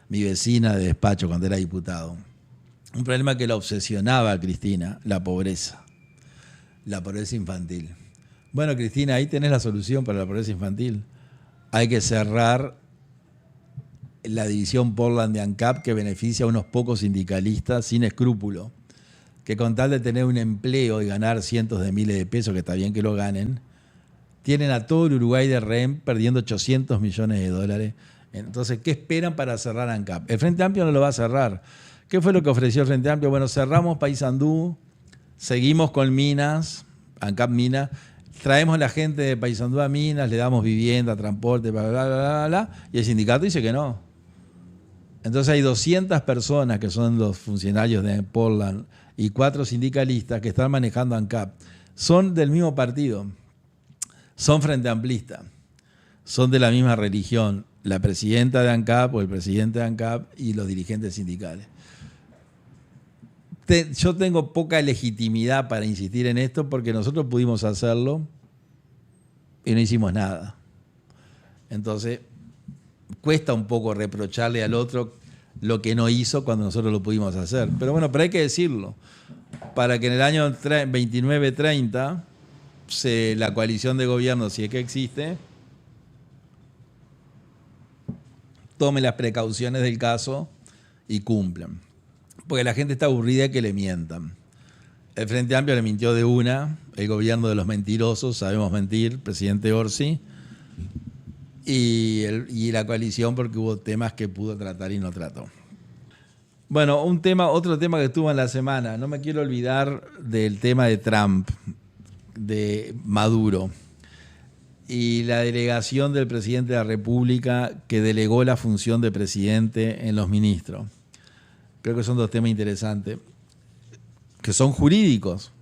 mi vecina de despacho cuando era diputado, un problema que la obsesionaba a Cristina, la pobreza infantil. Bueno, Cristina, ahí tenés la solución para la pobreza infantil. Hay que cerrar la división Portland de ANCAP que beneficia a unos pocos sindicalistas sin escrúpulo, que con tal de tener un empleo y ganar cientos de miles de pesos, que está bien que lo ganen, tienen a todo el Uruguay de rehén perdiendo 800 millones de dólares. Entonces, ¿qué esperan para cerrar ANCAP? El Frente Amplio no lo va a cerrar. ¿Qué fue lo que ofreció el Frente Amplio? Bueno, cerramos Paysandú, seguimos con Minas, ANCAP Minas, traemos la gente de Paysandú a Minas, le damos vivienda, transporte, bla, bla, bla, bla, bla, y el sindicato dice que no. Entonces hay 200 personas que son los funcionarios de Portland y 4 sindicalistas que están manejando ANCAP. Son del mismo partido, son frente amplistas, son de la misma religión, la presidenta de ANCAP o el presidente de ANCAP y los dirigentes sindicales. Yo tengo poca legitimidad para insistir en esto porque nosotros pudimos hacerlo y no hicimos nada. Entonces, cuesta un poco reprocharle al otro lo que no hizo cuando nosotros lo pudimos hacer. Pero bueno, pero hay que decirlo. Para que en el año 29-30 la coalición de gobierno, si es que existe, tome las precauciones del caso y cumplan. Porque la gente está aburrida de que le mientan. El Frente Amplio le mintió de una, el gobierno de los mentirosos, sabemos mentir, presidente Orsi, y la coalición porque hubo temas que pudo tratar y no trató. Bueno, otro tema que estuvo en la semana, no me quiero olvidar del tema de Trump, de Maduro, y la delegación del presidente de la República que delegó la función de presidente en los ministros. Creo que son 2 temas interesantes, que son jurídicos,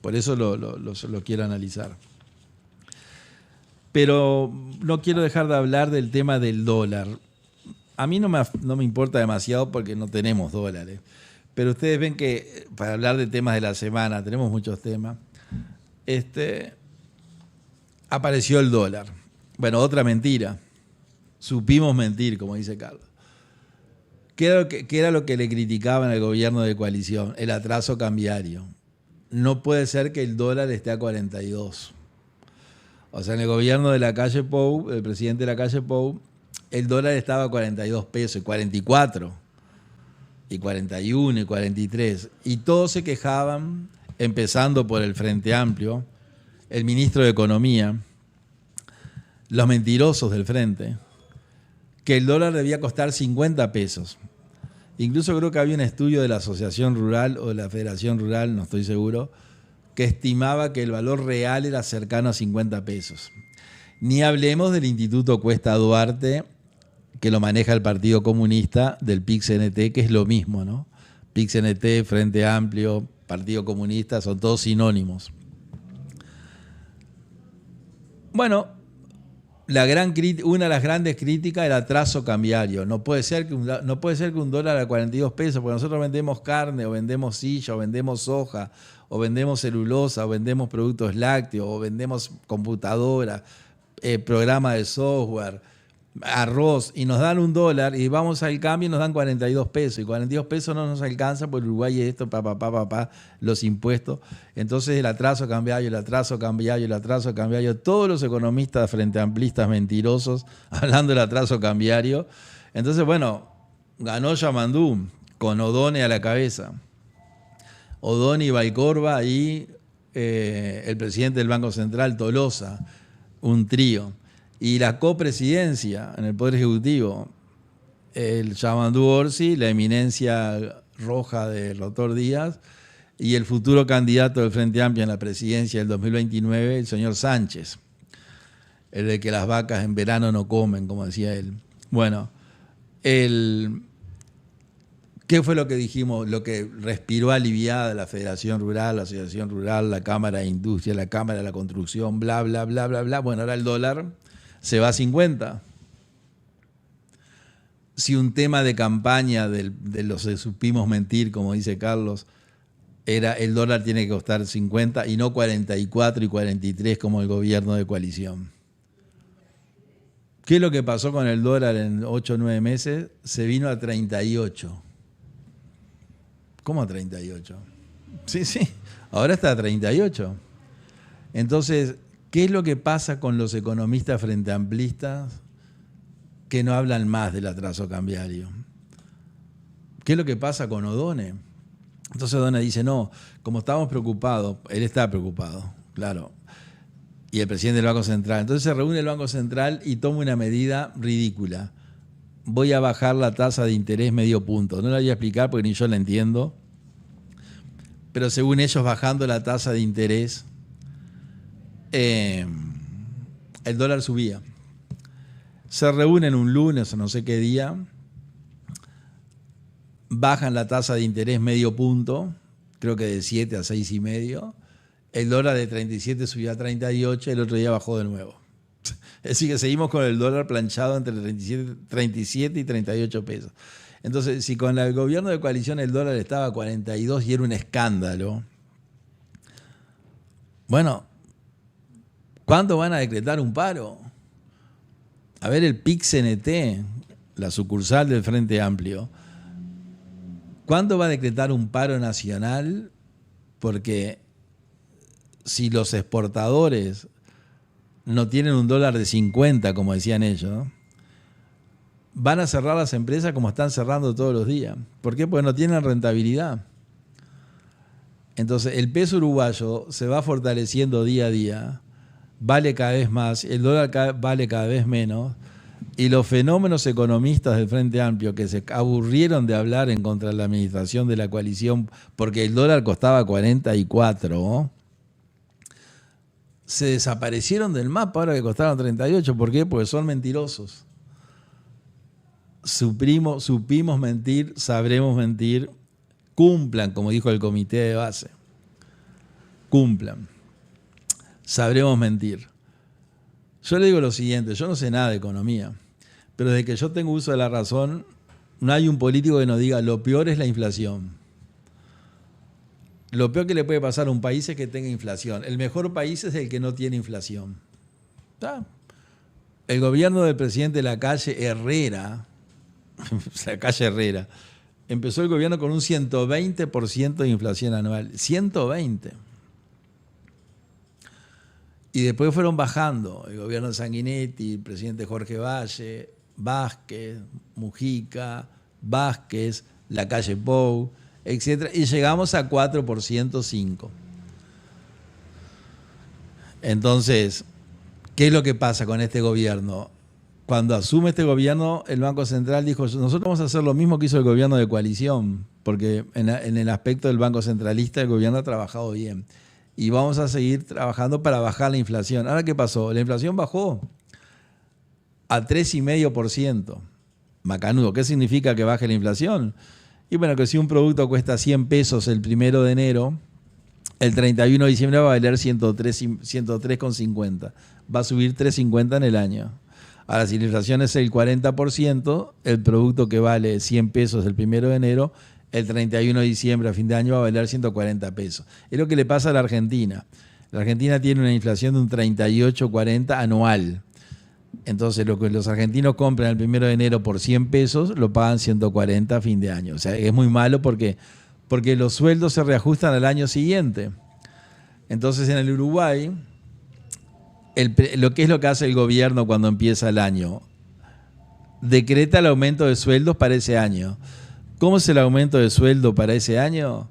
por eso lo quiero analizar. Pero no quiero dejar de hablar del tema del dólar. A mí no me importa demasiado porque no tenemos dólares, pero ustedes ven que para hablar de temas de la semana, tenemos muchos temas, apareció el dólar. Bueno, otra mentira. Supimos mentir, como dice Carlos. ¿Qué era lo que le criticaban al gobierno de coalición? El atraso cambiario. No puede ser que el dólar esté a 42. O sea, en el gobierno de la calle Pou, el presidente de la calle Pou, el dólar estaba a 42 pesos, y 44, y 41, y 43. Y todos se quejaban, empezando por el Frente Amplio, el ministro de Economía, los mentirosos del Frente, que el dólar debía costar 50 pesos. Incluso creo que había un estudio de la Asociación Rural o de la Federación Rural, no estoy seguro, que estimaba que el valor real era cercano a 50 pesos. Ni hablemos del Instituto Cuesta Duarte, que lo maneja el Partido Comunista, del PIC-CNT, que es lo mismo, ¿no? PIC-CNT, Frente Amplio, Partido Comunista, son todos sinónimos. Bueno, una de las grandes críticas era el atraso cambiario. No puede ser que un dólar a 42 pesos, porque nosotros vendemos carne, o vendemos silla, o vendemos soja, o vendemos celulosa, o vendemos productos lácteos, o vendemos computadora, programa de software, arroz, y nos dan $1 y vamos al cambio y nos dan 42 pesos. Y 42 pesos no nos alcanza porque Uruguay es esto, los impuestos. Entonces el atraso cambiario, todos los economistas frente amplistas mentirosos hablando del atraso cambiario. Entonces, bueno, ganó Yamandú con O'Donnell a la cabeza. O'Donnell y Valcorba y el presidente del Banco Central, Tolosa, un trío. Y la copresidencia en el Poder Ejecutivo, el Yamandú Orsi, la eminencia roja de Rotor Díaz, y el futuro candidato del Frente Amplio en la presidencia del 2029, el señor Sánchez, el de que las vacas en verano no comen, como decía él. Bueno, ¿qué fue lo que dijimos? Lo que respiró aliviada la Federación Rural, la Asociación Rural, la Cámara de Industria, la Cámara de la Construcción, bla, bla, bla, bla, bla. Bueno, ahora el dólar se va a 50. Si un tema de campaña de los que supimos mentir, como dice Carlos, era el dólar tiene que costar 50 y no 44 y 43 como el gobierno de coalición. ¿Qué es lo que pasó con el dólar en 8 o 9 meses? Se vino a 38. ¿Cómo a 38? Sí, ahora está a 38. Entonces, ¿qué es lo que pasa con los economistas frente amplistas que no hablan más del atraso cambiario? ¿Qué es lo que pasa con O'Donnell? Entonces O'Donnell dice, no, como estamos preocupados, él está preocupado, claro, y el presidente del Banco Central. Entonces se reúne el Banco Central y toma una medida ridícula. Voy a bajar la tasa de interés medio punto. No la voy a explicar porque ni yo la entiendo. Pero según ellos, bajando la tasa de interés, el dólar subía. Se reúnen un lunes o no sé qué día, bajan la tasa de interés medio punto, creo que de 7 a 6,5. El dólar de 37 subió a 38, el otro día bajó de nuevo. Es decir, que seguimos con el dólar planchado entre 37 y 38 pesos. Entonces, si con el gobierno de coalición el dólar estaba a 42 y era un escándalo, bueno, ¿cuándo van a decretar un paro? A ver, el PIC-CNT, la sucursal del Frente Amplio, ¿cuándo va a decretar un paro nacional? Porque si los exportadores no tienen un dólar de 50, como decían ellos, van a cerrar las empresas como están cerrando todos los días. ¿Por qué? Porque no tienen rentabilidad. Entonces, el peso uruguayo se va fortaleciendo día a día, vale cada vez más, el dólar vale cada vez menos, y los fenómenos economistas del Frente Amplio que se aburrieron de hablar en contra de la administración de la coalición porque el dólar costaba 44, se desaparecieron del mapa ahora que costaron 38. ¿Por qué? Porque son mentirosos. Supimos mentir, sabremos mentir. Cumplan, como dijo el comité de base. Cumplan. Sabremos mentir. Yo le digo lo siguiente, yo no sé nada de economía, pero desde que yo tengo uso de la razón, no hay un político que nos diga lo peor es la inflación. Lo peor que le puede pasar a un país es que tenga inflación. El mejor país es el que no tiene inflación. ¿Está? El gobierno del presidente Lacalle Herrera, empezó el gobierno con un 120% de inflación anual. 120%. Y después fueron bajando. El gobierno de Sanguinetti, el presidente Jorge Valle, Vázquez, Mujica, Vázquez, Lacalle Pou, etc. Y llegamos a 4%, 5%. Entonces, ¿qué es lo que pasa con este gobierno? Cuando asume este gobierno, el Banco Central dijo, nosotros vamos a hacer lo mismo que hizo el gobierno de coalición, porque en el aspecto del Banco Centralista el gobierno ha trabajado bien. Y vamos a seguir trabajando para bajar la inflación. Ahora, ¿qué pasó? La inflación bajó a 3,5%. Macanudo. ¿Qué significa que baje la inflación? Y bueno, que si un producto cuesta 100 pesos el 1 de enero, el 31 de diciembre va a valer 103,50. Va a subir 3,50 en el año. Ahora, si la inflación es el 40%, el producto que vale 100 pesos el 1 de enero, el 31 de diciembre a fin de año va a valer 140 pesos. Es lo que le pasa a la Argentina. La Argentina tiene una inflación de un 38-40 anual. Entonces, lo que los argentinos compran el 1 de enero por 100 pesos, lo pagan 140 a fin de año. O sea, es muy malo porque los sueldos se reajustan al año siguiente. Entonces, en el Uruguay, ¿qué es lo que hace el gobierno cuando empieza el año? Decreta el aumento de sueldos para ese año. ¿Cómo es el aumento de sueldo para ese año?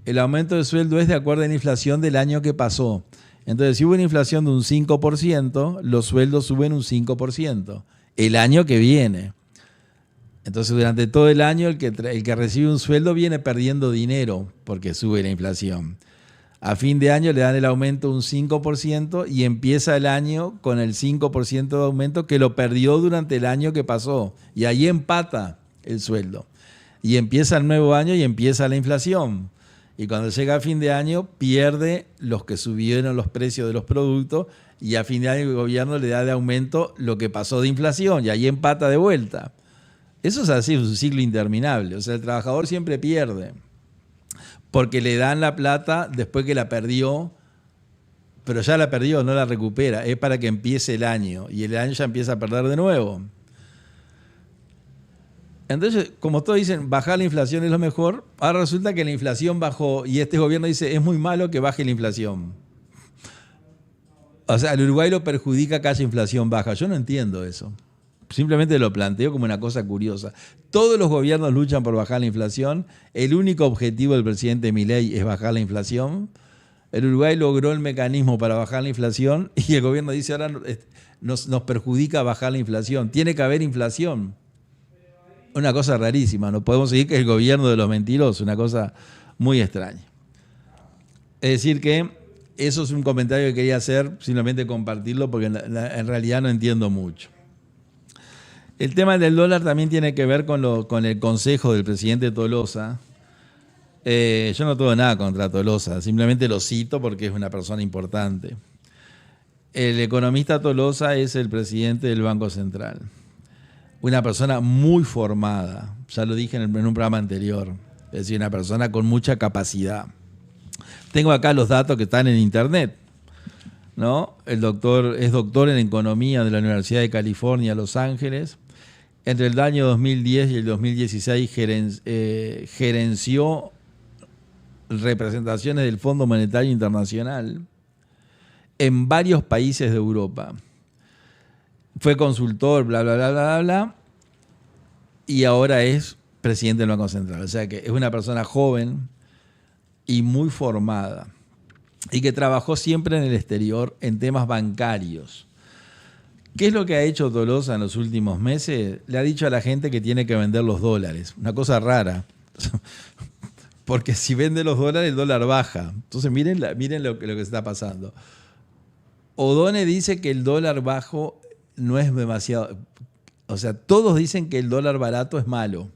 El aumento de sueldo es de acuerdo a la inflación del año que pasó. Entonces, si hubo una inflación de un 5%, los sueldos suben un 5% el año que viene. Entonces, durante todo el año, el que recibe un sueldo viene perdiendo dinero porque sube la inflación. A fin de año le dan el aumento un 5% y empieza el año con el 5% de aumento que lo perdió durante el año que pasó. Y ahí empata el sueldo. Y empieza el nuevo año y empieza la inflación. Y cuando llega a fin de año, pierde los que subieron los precios de los productos y a fin de año el gobierno le da de aumento lo que pasó de inflación y ahí empata de vuelta. Eso es así, es un ciclo interminable. O sea, el trabajador siempre pierde porque le dan la plata después que la perdió pero ya la perdió, no la recupera. Es para que empiece el año y el año ya empieza a perder de nuevo. Entonces, como todos dicen, bajar la inflación es lo mejor. Ahora resulta que la inflación bajó y este gobierno dice, es muy malo que baje la inflación. O sea, al Uruguay lo perjudica que haya inflación baja. Yo no entiendo eso. Simplemente lo planteo como una cosa curiosa. Todos los gobiernos luchan por bajar la inflación. El único objetivo del presidente Milei es bajar la inflación. El Uruguay logró el mecanismo para bajar la inflación y el gobierno dice ahora nos perjudica bajar la inflación. Tiene que haber inflación. Una cosa rarísima. No podemos seguir que es el gobierno de los mentirosos. Una cosa muy extraña. Es decir que eso es un comentario que quería hacer, simplemente compartirlo porque en realidad no entiendo mucho. El tema del dólar también tiene que ver con el consejo del presidente Tolosa. Yo no tengo nada contra Tolosa, simplemente lo cito porque es una persona importante. El economista Tolosa es el presidente del Banco Central. Una persona muy formada, ya lo dije en un programa anterior, es decir, una persona con mucha capacidad. Tengo acá los datos que están en internet, ¿no? El doctor es doctor en economía de la Universidad de California, Los Ángeles. Entre el año 2010 y el 2016 gerenció representaciones del Fondo Monetario Internacional en varios países de Europa. Fue consultor, bla, bla, bla, bla, bla, y ahora es presidente del Banco Central. O sea que es una persona joven y muy formada y que trabajó siempre en el exterior en temas bancarios. ¿Qué es lo que ha hecho Tolosa en los últimos meses? Le ha dicho a la gente que tiene que vender los dólares. Una cosa rara. Porque si vende los dólares, el dólar baja. Entonces miren lo que está pasando. O'Donnell dice que el dólar bajo no es demasiado... O sea, todos dicen que el dólar barato es malo.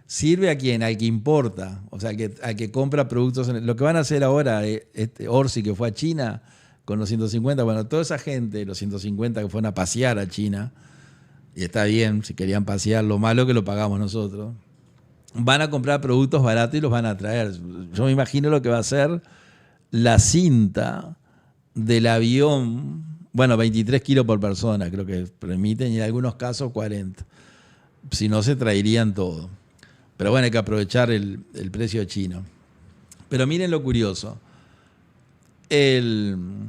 Sirve a quien, al que importa. O sea, al que compra productos. Lo que van a hacer ahora, Orsi que fue a China... con los 150, bueno, toda esa gente, los 150 que fueron a pasear a China, y está bien, si querían pasear, lo malo que lo pagamos nosotros, van a comprar productos baratos y los van a traer. Yo me imagino lo que va a ser la cinta del avión, bueno, 23 kilos por persona, creo que permiten, y en algunos casos 40. Si no, se traerían todo. Pero bueno, hay que aprovechar el precio chino. Pero miren lo curioso. El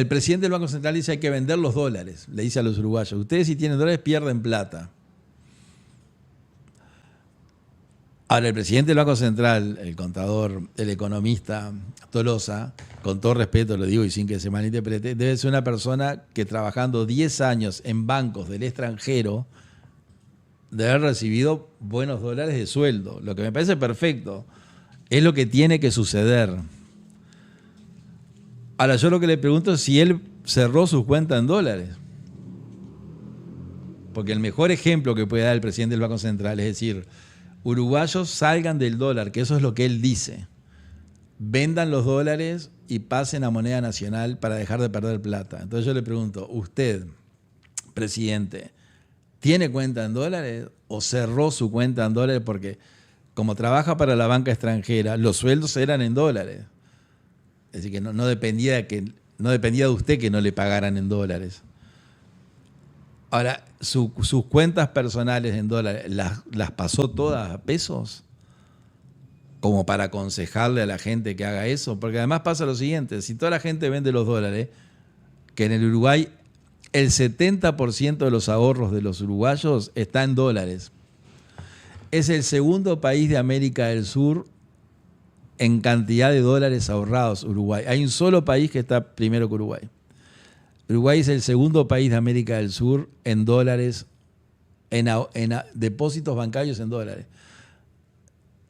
presidente del Banco Central dice que hay que vender los dólares. Le dice a los uruguayos, ustedes si tienen dólares pierden plata. Ahora, el presidente del Banco Central, el contador, el economista Tolosa, con todo respeto lo digo y sin que se malinterprete, debe ser una persona que trabajando 10 años en bancos del extranjero debe haber recibido buenos dólares de sueldo. Lo que me parece perfecto. Es lo que tiene que suceder. Ahora, yo lo que le pregunto es si él cerró su cuenta en dólares. Porque el mejor ejemplo que puede dar el presidente del Banco Central es decir, uruguayos salgan del dólar, que eso es lo que él dice. Vendan los dólares y pasen a moneda nacional para dejar de perder plata. Entonces yo le pregunto, usted, presidente, ¿tiene cuenta en dólares o cerró su cuenta en dólares? Porque como trabaja para la banca extranjera, los sueldos eran en dólares. Es decir, que no dependía de usted que no le pagaran en dólares. Ahora, sus cuentas personales en dólares, ¿las pasó todas a pesos? Como para aconsejarle a la gente que haga eso. Porque además pasa lo siguiente, si toda la gente vende los dólares, que en el Uruguay el 70% de los ahorros de los uruguayos está en dólares. Es el segundo país de América del Sur en cantidad de dólares ahorrados, Uruguay. Hay un solo país que está primero que Uruguay. Uruguay es el segundo país de América del Sur en dólares, en depósitos bancarios en dólares.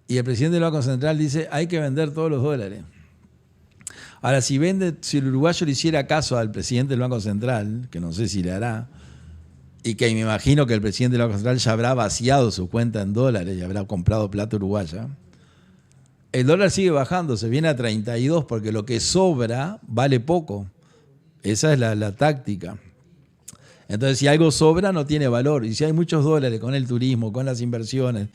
Y el presidente del Banco Central dice, hay que vender todos los dólares. Ahora, si el uruguayo le hiciera caso al presidente del Banco Central, que no sé si le hará, y que me imagino que el presidente del Banco Central ya habrá vaciado su cuenta en dólares y habrá comprado plata uruguaya, el dólar sigue bajando, se viene a 32 porque lo que sobra vale poco. Esa es la táctica. Entonces, si algo sobra, no tiene valor. Y si hay muchos dólares con el turismo, con las inversiones,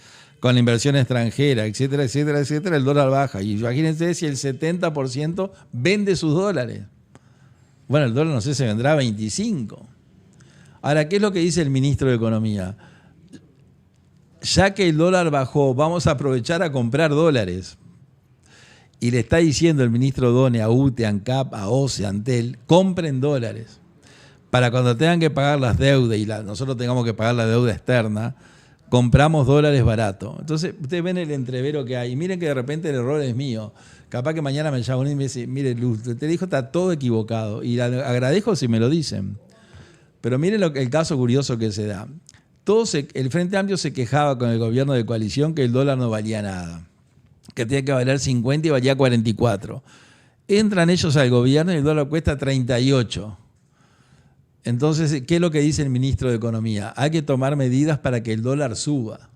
con la inversión extranjera, etcétera, etcétera, etcétera, el dólar baja. Y imagínense si el 70% vende sus dólares. Bueno, el dólar no sé, se vendrá a 25. Ahora, ¿qué es lo que dice el ministro de Economía? Ya que el dólar bajó, vamos a aprovechar a comprar dólares. Y le está diciendo el ministro Done a UTE, a ANCAP, a OCE, a Antel, compren dólares. Para cuando tengan que pagar las deudas y nosotros tengamos que pagar la deuda externa, compramos dólares barato. Entonces, ustedes ven el entrevero que hay. Y miren que de repente el error es mío. Capaz que mañana me llama uno y me dice, mire, Luz, te dijo está todo equivocado. Y agradezco si me lo dicen. Pero miren el caso curioso que se da. El Frente Amplio se quejaba con el gobierno de coalición que el dólar no valía nada, que tenía que valer 50 y valía 44. Entran ellos al gobierno y el dólar cuesta 38. Entonces, ¿qué es lo que dice el ministro de Economía? Hay que tomar medidas para que el dólar suba.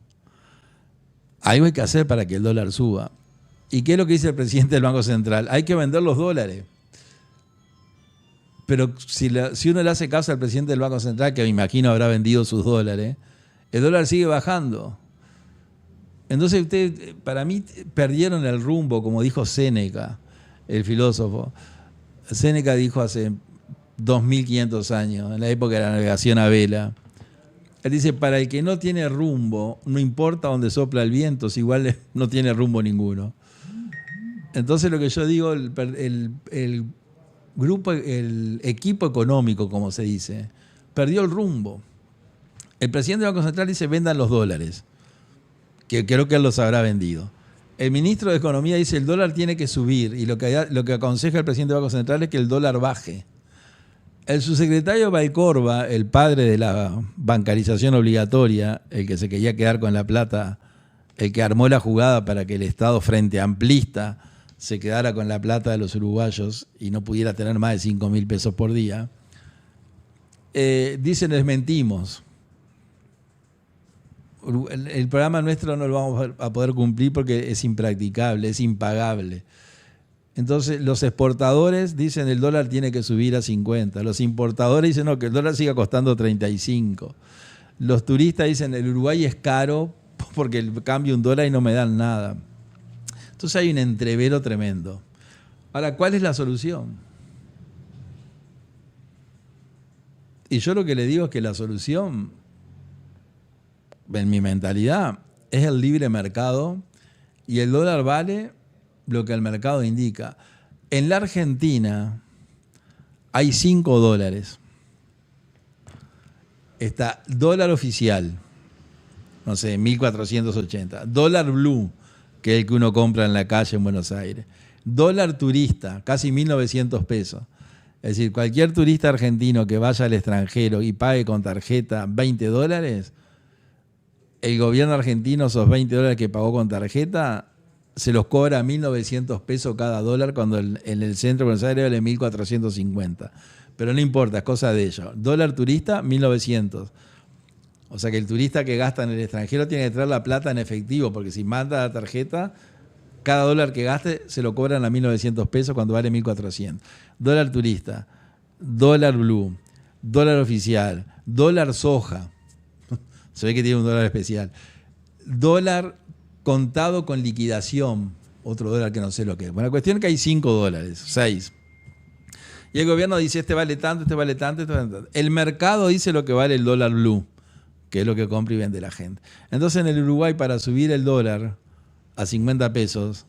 Algo hay que hacer para que el dólar suba. ¿Y qué es lo que dice el presidente del Banco Central? Hay que vender los dólares. Pero si uno le hace caso al presidente del Banco Central, que me imagino habrá vendido sus dólares, el dólar sigue bajando. Entonces ustedes, para mí, perdieron el rumbo, como dijo Séneca, el filósofo. Séneca dijo hace 2500 años, en la época de la navegación a vela. Él dice, para el que no tiene rumbo, no importa dónde sopla el viento, si igual no tiene rumbo ninguno. Entonces lo que yo digo, el equipo económico, como se dice, perdió el rumbo. El presidente del Banco Central dice, vendan los dólares, que creo que él los habrá vendido. El ministro de Economía dice, el dólar tiene que subir, y lo que aconseja el presidente del Banco Central es que el dólar baje. El subsecretario Valcorba, el padre de la bancarización obligatoria, el que se quería quedar con la plata, el que armó la jugada para que el Estado frente amplista se quedara con la plata de los uruguayos y no pudiera tener más de 5.000 pesos por día, dicen, les mentimos. El programa nuestro no lo vamos a poder cumplir porque es impracticable, es impagable. Entonces los exportadores dicen el dólar tiene que subir a 50. Los importadores dicen no, que el dólar siga costando 35. Los turistas dicen el Uruguay es caro porque cambio un dólar y no me dan nada. Entonces hay un entrevero tremendo. Ahora, ¿cuál es la solución? Y yo lo que le digo es que la solución, en mi mentalidad, es el libre mercado y el dólar vale lo que el mercado indica. En la Argentina hay 5 dólares. Está dólar oficial, no sé, 1.480. Dólar blue, que es el que uno compra en la calle en Buenos Aires. Dólar turista, casi 1.900 pesos. Es decir, cualquier turista argentino que vaya al extranjero y pague con tarjeta 20 dólares, el gobierno argentino esos 20 dólares que pagó con tarjeta se los cobra 1.900 pesos cada dólar cuando en el centro de Buenos Aires vale 1.450. Pero no importa, es cosa de ellos. Dólar turista, 1.900. O sea que el turista que gasta en el extranjero tiene que traer la plata en efectivo, porque si manda la tarjeta, cada dólar que gaste se lo cobran a 1.900 pesos cuando vale 1.400. Dólar turista, dólar blue, dólar oficial, dólar soja. Se ve que tiene un dólar especial. Dólar contado con liquidación, otro dólar que no sé lo que es. Bueno, la cuestión es que hay 5 dólares, 6. Y el gobierno dice, este vale tanto, este vale tanto, este vale tanto. El mercado dice lo que vale el dólar blue, que es lo que compra y vende la gente. Entonces en el Uruguay, para subir el dólar a 50 pesos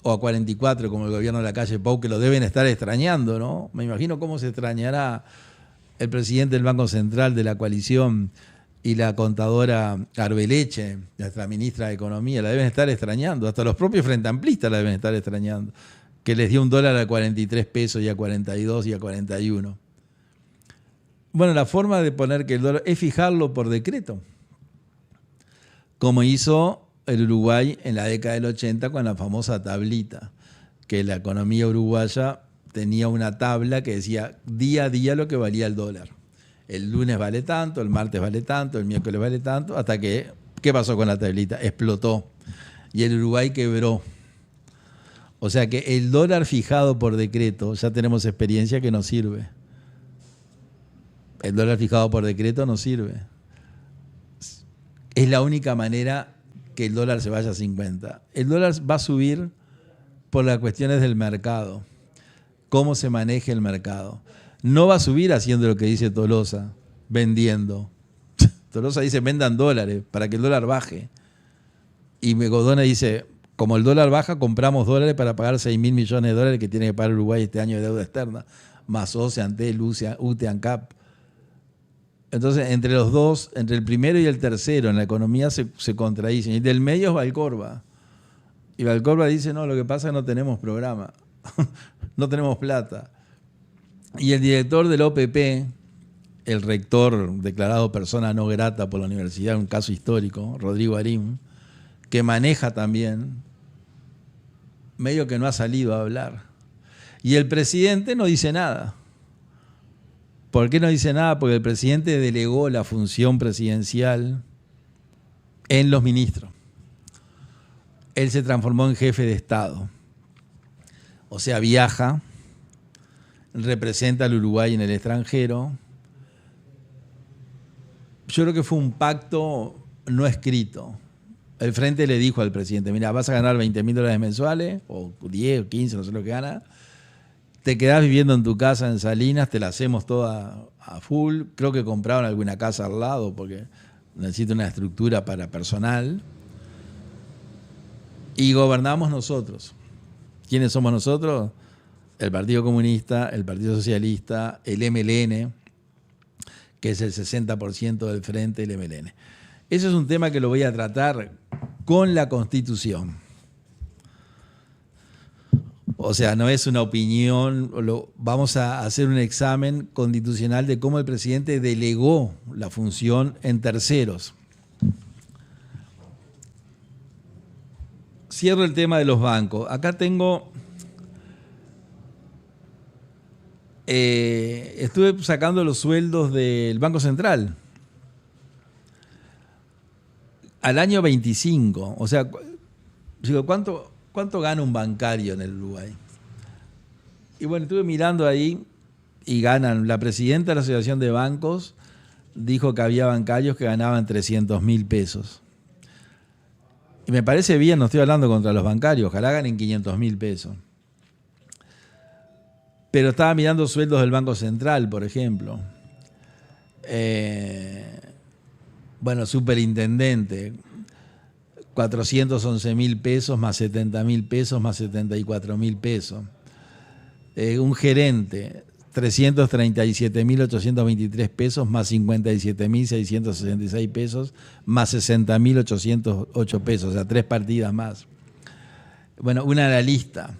o a 44, como el gobierno de la calle Pou, que lo deben estar extrañando, ¿no? Me imagino cómo se extrañará el presidente del Banco Central de la coalición y la contadora Arbeleche, nuestra ministra de Economía, la deben estar extrañando. Hasta los propios frente amplistas la deben estar extrañando, que les dio un dólar a 43 pesos y a 42 y a 41. Bueno, la forma de poner que el dólar es fijarlo por decreto, como hizo el Uruguay en la década del 80 con la famosa tablita, que la economía uruguaya tenía una tabla que decía día a día lo que valía el dólar. El lunes vale tanto, el martes vale tanto, el miércoles vale tanto, hasta que, ¿qué pasó con la tablita? Explotó y el Uruguay quebró. O sea que el dólar fijado por decreto, ya tenemos experiencia que no sirve. El dólar fijado por decreto no sirve. Es la única manera que el dólar se vaya a 50. El dólar va a subir por las cuestiones del mercado, cómo se maneja el mercado. No va a subir haciendo lo que dice Tolosa, vendiendo. Tolosa dice vendan dólares para que el dólar baje. Y Godona dice, como el dólar baja, compramos dólares para pagar 6.000 millones de dólares que tiene que pagar Uruguay este año de deuda externa, más OCE, Antel, UTE, ANCAP. Entonces, entre los dos, entre el primero y el tercero, en la economía se contradicen. Y del medio es Valcorba. Y Valcorba dice, no, lo que pasa es que no tenemos programa, no tenemos plata. Y el director del OPP, el rector declarado persona no grata por la universidad, un caso histórico, Rodrigo Arim, que maneja también, medio que no ha salido a hablar. Y el presidente no dice nada. ¿Por qué no dice nada? Porque el presidente delegó la función presidencial en los ministros. Él se transformó en jefe de Estado. O sea, viaja, representa al Uruguay en el extranjero. Yo creo que fue un pacto no escrito. El Frente le dijo al presidente, mira, vas a ganar $20.000 mensuales, o 10 o 15, no sé lo que gana. Te quedás viviendo en tu casa en Salinas, te la hacemos toda a full. Creo que compraron alguna casa al lado porque necesita una estructura para personal. Y gobernamos nosotros. ¿Quiénes somos nosotros? El Partido Comunista, el Partido Socialista, el MLN, que es el 60% del Frente, el MLN. Ese es un tema que lo voy a tratar con la Constitución. O sea, no es una opinión, vamos a hacer un examen constitucional de cómo el presidente delegó la función en terceros. Cierro el tema de los bancos. Acá tengo... estuve sacando los sueldos del Banco Central. Al año 25. O sea, digo, ¿cuánto gana un bancario en el Uruguay? Y bueno, estuve mirando ahí y ganan. La presidenta de la Asociación de Bancos dijo que había bancarios que ganaban 300.000 pesos. Y me parece bien, no estoy hablando contra los bancarios, ojalá ganen 500.000 pesos. Pero estaba mirando sueldos del Banco Central, por ejemplo. Bueno, superintendente, 411.000 pesos más 70.000 pesos más 74.000 pesos. Un gerente, 337.823 pesos más 57.666 pesos más 60.808 pesos, o sea, 3 partidas más. Bueno, un analista,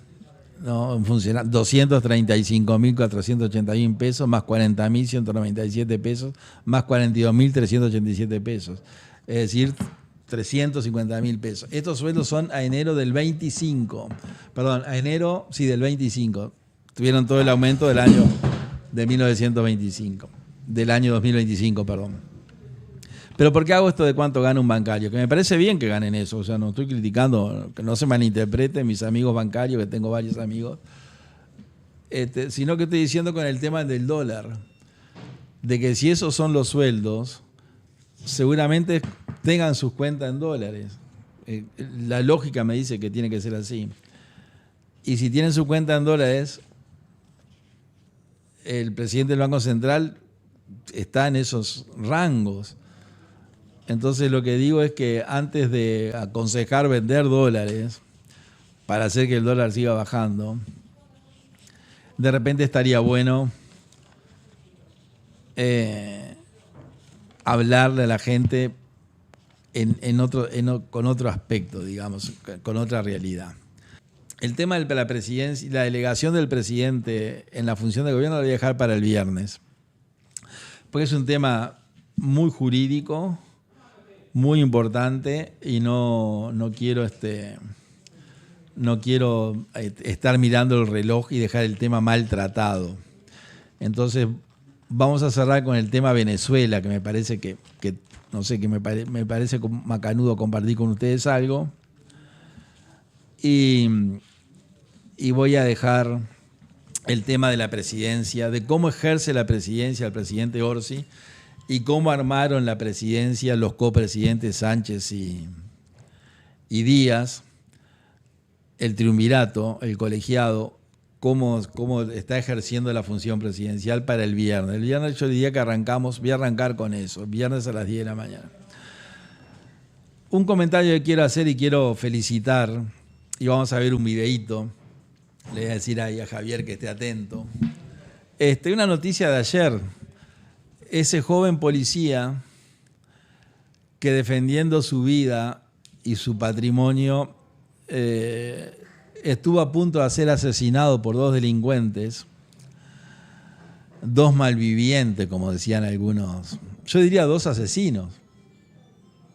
¿no? Un funcionario, 235.481 pesos más 40.197 pesos más 42.387 pesos. Es decir, 350.000 pesos. Estos sueldos son a enero del 25. Perdón, a enero, sí, del 25. Tuvieron todo el aumento del año de 1925. Del año 2025, perdón. Pero ¿por qué hago esto de cuánto gana un bancario? Que me parece bien que ganen eso. O sea, no estoy criticando, que no se malinterpreten mis amigos bancarios, que tengo varios amigos. Sino que estoy diciendo con el tema del dólar. De que si esos son los sueldos, seguramente tengan sus cuentas en dólares. La lógica me dice que tiene que ser así. Y si tienen su cuenta en dólares, el presidente del Banco Central está en esos rangos. Entonces lo que digo es que antes de aconsejar vender dólares para hacer que el dólar siga bajando, de repente estaría bueno hablarle a la gente con otro aspecto, digamos, con otra realidad. El tema de la presidencia, la delegación del presidente en la función de gobierno lo voy a dejar para el viernes, porque es un tema muy jurídico, muy importante, y no quiero estar mirando el reloj y dejar el tema maltratado. Entonces vamos a cerrar con el tema Venezuela, que me parece que no sé, que me parece macanudo compartir con ustedes algo. Y voy a dejar el tema de la presidencia, de cómo ejerce la presidencia el presidente Orsi y cómo armaron la presidencia los copresidentes Sánchez y Díaz, el triunvirato, el colegiado, cómo está ejerciendo la función presidencial para el viernes. El viernes yo diría que voy a arrancar con eso, viernes a las 10 de la mañana. Un comentario que quiero hacer y quiero felicitar, y vamos a ver un videíto, le voy a decir ahí a Javier que esté atento. Una noticia de ayer, ese joven policía que defendiendo su vida y su patrimonio estuvo a punto de ser asesinado por 2 delincuentes, 2 malvivientes, como decían algunos. Yo diría 2 asesinos.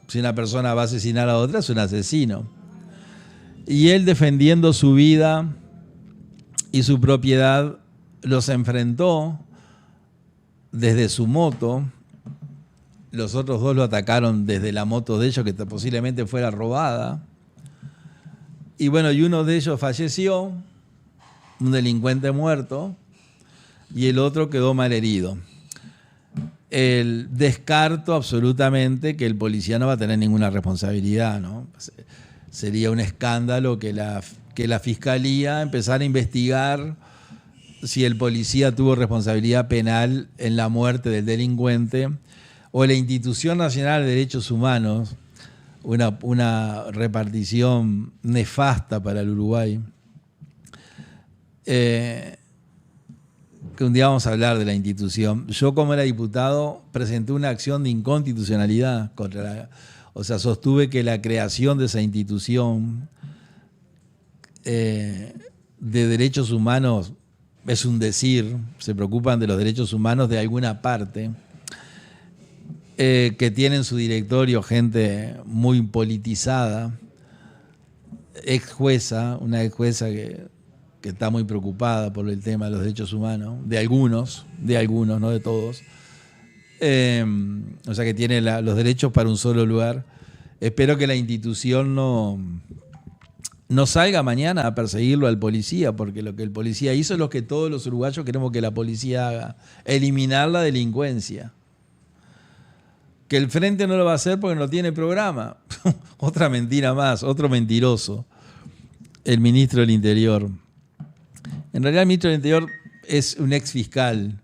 Si una persona va a asesinar a otra, es un asesino. Y él, defendiendo su vida y su propiedad, los enfrentó desde su moto. Los otros 2 lo atacaron desde la moto de ellos, que posiblemente fuera robada. Y bueno, y uno de ellos falleció, un delincuente muerto, y el otro quedó malherido. Descarto absolutamente que el policía no va a tener ninguna responsabilidad, ¿no? Sería un escándalo que la Fiscalía empezara a investigar si el policía tuvo responsabilidad penal en la muerte del delincuente, o la Institución Nacional de Derechos Humanos, una repartición nefasta para el Uruguay. Que un día vamos a hablar de la institución. Yo, como era diputado, presenté una acción de inconstitucionalidad sostuve que la creación de esa institución de derechos humanos es un decir, se preocupan de los derechos humanos de alguna parte, que tiene en su directorio gente muy politizada, una ex jueza que está muy preocupada por el tema de los derechos humanos, de algunos, no de todos. Que tiene los derechos para un solo lugar. Espero que la institución no salga mañana a perseguirlo al policía, porque lo que el policía hizo es lo que todos los uruguayos queremos que la policía haga: eliminar la delincuencia. Que el Frente no lo va a hacer porque no tiene programa. Otra mentira más, otro mentiroso. El ministro del Interior. En realidad el ministro del Interior es un ex fiscal.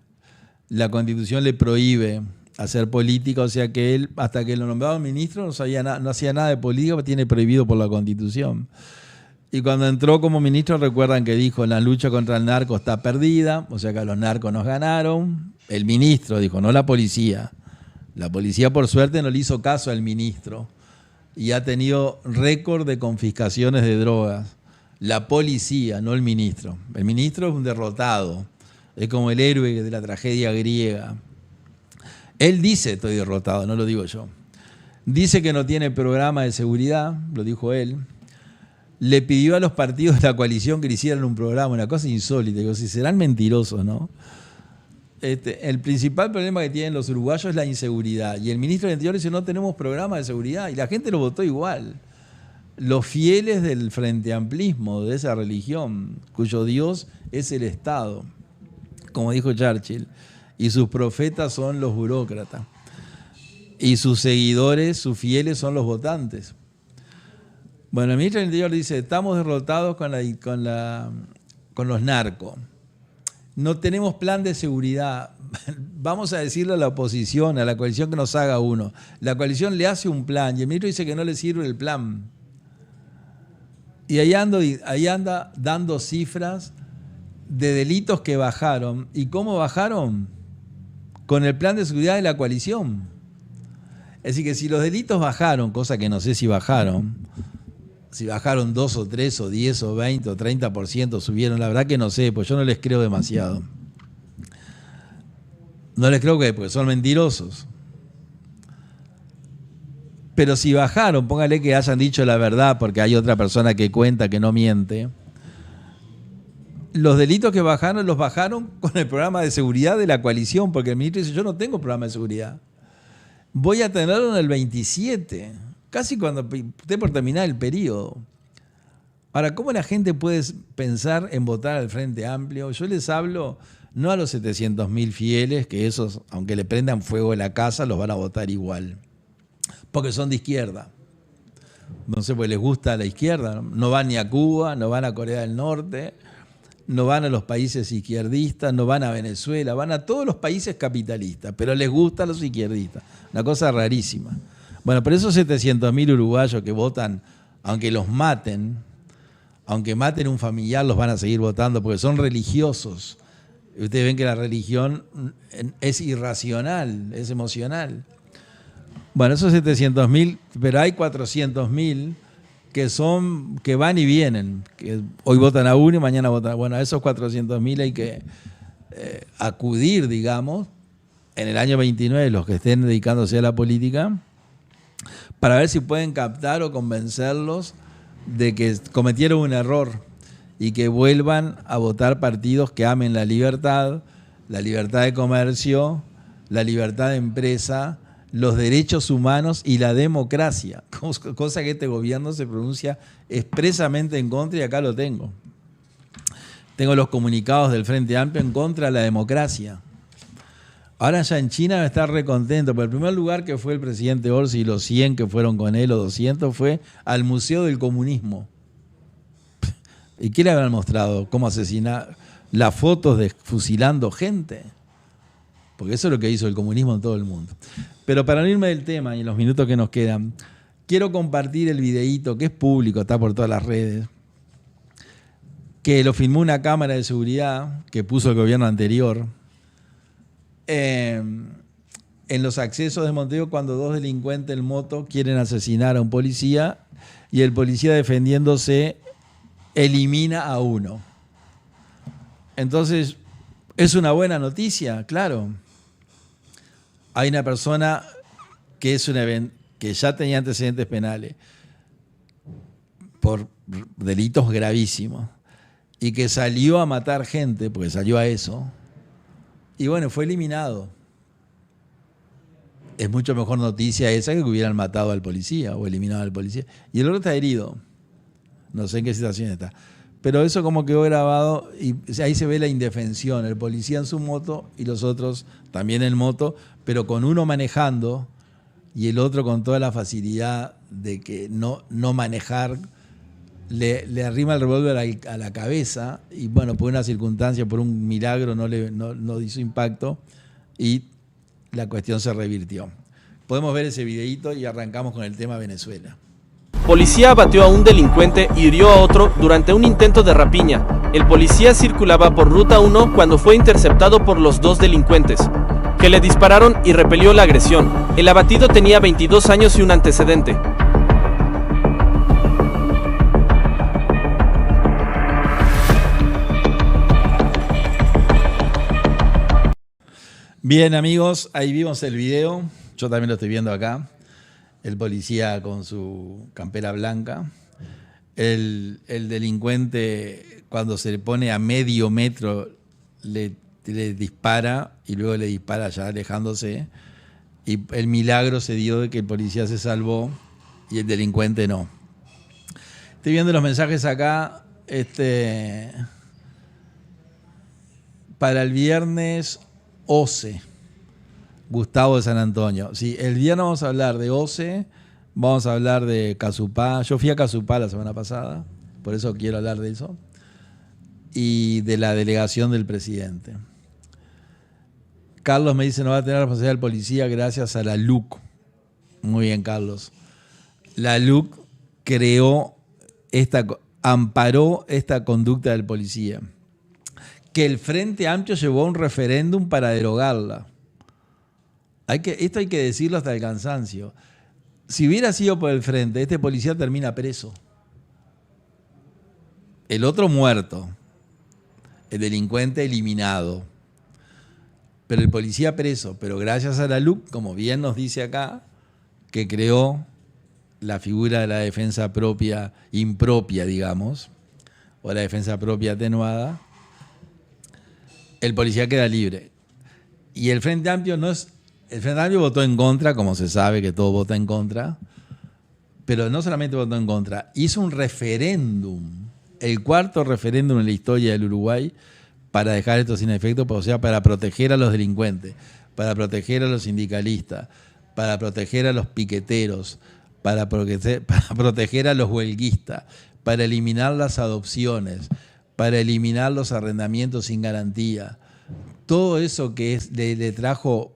La Constitución le prohíbe hacer política, o sea que él, hasta que lo nombraron ministro, no hacía nada de política, porque tiene prohibido por la Constitución. Y cuando entró como ministro, recuerdan que dijo: la lucha contra el narco está perdida, o sea que a los narcos nos ganaron. El ministro dijo, no la policía. La policía, por suerte, no le hizo caso al ministro y ha tenido récord de confiscaciones de drogas. La policía, no el ministro. El ministro es un derrotado. Es como el héroe de la tragedia griega. Él dice: estoy derrotado, no lo digo yo. Dice que no tiene programa de seguridad, lo dijo él. Le pidió a los partidos de la coalición que le hicieran un programa, una cosa insólita. Digo, si serán mentirosos, ¿no? El principal problema que tienen los uruguayos es la inseguridad. Y el ministro del Interior dice: no tenemos programa de seguridad. Y la gente lo votó igual. Los fieles del frente amplismo, de esa religión, cuyo Dios es el Estado, como dijo Churchill, y sus profetas son los burócratas, y sus seguidores, sus fieles, son los votantes. Bueno, el ministro del Interior dice: estamos derrotados con los narcos. No tenemos plan de seguridad. Vamos a decirle a la oposición, a la coalición, que nos haga uno. La coalición le hace un plan y el ministro dice que no le sirve el plan. Y ahí anda dando cifras de delitos que bajaron. ¿Y cómo bajaron? Con el plan de seguridad de la coalición. Es decir, que si los delitos bajaron, cosa que no sé si bajaron 2 o 3 o 10 o 20 o 30%, subieron, la verdad que no sé, pues yo no les creo demasiado. No les creo porque son mentirosos. Pero si bajaron, póngale que hayan dicho la verdad, porque hay otra persona que cuenta que no miente. Los delitos que bajaron, los bajaron con el programa de seguridad de la coalición, porque el ministro dice: yo no tengo programa de seguridad. Voy a tenerlo en el 27, casi cuando esté por terminar el periodo. Ahora, ¿cómo la gente puede pensar en votar al Frente Amplio? Yo les hablo no a los 700.000 fieles, que esos, aunque le prendan fuego a la casa, los van a votar igual, porque son de izquierda. No sé, pues les gusta a la izquierda. No van ni a Cuba, no van a Corea del Norte, no van a los países izquierdistas, no van a Venezuela, van a todos los países capitalistas, pero les gusta a los izquierdistas. Una cosa rarísima. Bueno, por esos 700.000 uruguayos que votan, aunque los maten, aunque maten un familiar, los van a seguir votando porque son religiosos. Ustedes ven que la religión es irracional, es emocional. Bueno, esos 700.000, pero hay 400.000 que van y vienen, que hoy votan a uno y mañana votan. Bueno, a esos 400.000 hay que acudir, digamos, en el año 29, los que estén dedicándose a la política, para ver si pueden captar o convencerlos de que cometieron un error y que vuelvan a votar partidos que amen la libertad de comercio, la libertad de empresa, los derechos humanos y la democracia, cosa que este gobierno se pronuncia expresamente en contra, y acá lo tengo. Tengo los comunicados del Frente Amplio en contra de la democracia. Ahora ya en China va a estar recontento, porque el primer lugar que fue el presidente Orsi y los 100 que fueron con él, o 200, fue al Museo del Comunismo. ¿Y qué le habrán mostrado? ¿Cómo asesinar? Las fotos de fusilando gente. Porque eso es lo que hizo el comunismo en todo el mundo. Pero para no irme del tema y en los minutos que nos quedan, quiero compartir el videíto que es público, está por todas las redes, que lo filmó una cámara de seguridad que puso el gobierno anterior, en los accesos de Montevideo, cuando dos delincuentes en moto quieren asesinar a un policía y el policía, defendiéndose, elimina a uno. Entonces, ¿es una buena noticia? Claro. Hay una persona que ya tenía antecedentes penales por delitos gravísimos y que salió a matar gente, porque salió a eso, y bueno, fue eliminado. Es mucho mejor noticia esa que hubieran matado al policía o eliminado al policía. Y el otro está herido. No sé en qué situación está. Pero eso como quedó grabado y ahí se ve la indefensión. El policía en su moto y los otros también en moto, pero con uno manejando y el otro con toda la facilidad de que no manejar. Le arrima el revólver a la cabeza y bueno, por una circunstancia, por un milagro no hizo impacto y la cuestión se revirtió. Podemos ver ese videíto y arrancamos con el tema Venezuela. Policía abatió a un delincuente y hirió a otro durante un intento de rapiña. El policía circulaba por Ruta 1 cuando fue interceptado por los dos delincuentes, que le dispararon y repelió la agresión. El abatido tenía 22 años y un antecedente. Bien, amigos, ahí vimos el video. Yo también lo estoy viendo acá. El policía con su campera blanca. El delincuente, cuando se le pone a medio metro, le dispara y luego le dispara ya alejándose. Y el milagro se dio de que el policía se salvó y el delincuente no. Estoy viendo los mensajes acá. Para el viernes, OCE. Gustavo de San Antonio. Sí, el viernes vamos a hablar de OCE, vamos a hablar de Casupá. Yo fui a Casupá la semana pasada, por eso quiero hablar de eso. Y de la delegación del presidente. Carlos me dice, no va a tener responsabilidad el policía gracias a la LUC. Muy bien, Carlos. La LUC amparó esta conducta del policía. Que el Frente Amplio llevó a un referéndum para derogarla. Esto hay que decirlo hasta el cansancio. Si hubiera sido por el Frente, este policía termina preso. El otro muerto. El delincuente eliminado. Pero el policía preso. Pero gracias a la LUC, como bien nos dice acá, que creó la figura de la defensa propia, impropia, digamos, o la defensa propia atenuada, el policía queda libre. Y el Frente Amplio el Frente Amplio votó en contra, como se sabe que todo vota en contra, pero no solamente votó en contra, hizo un referéndum, el cuarto referéndum en la historia del Uruguay, para dejar esto sin efecto, o sea, para proteger a los delincuentes, para proteger a los sindicalistas, para proteger a los piqueteros, para proteger a los huelguistas, para eliminar las adopciones, para eliminar los arrendamientos sin garantía. Todo eso que le trajo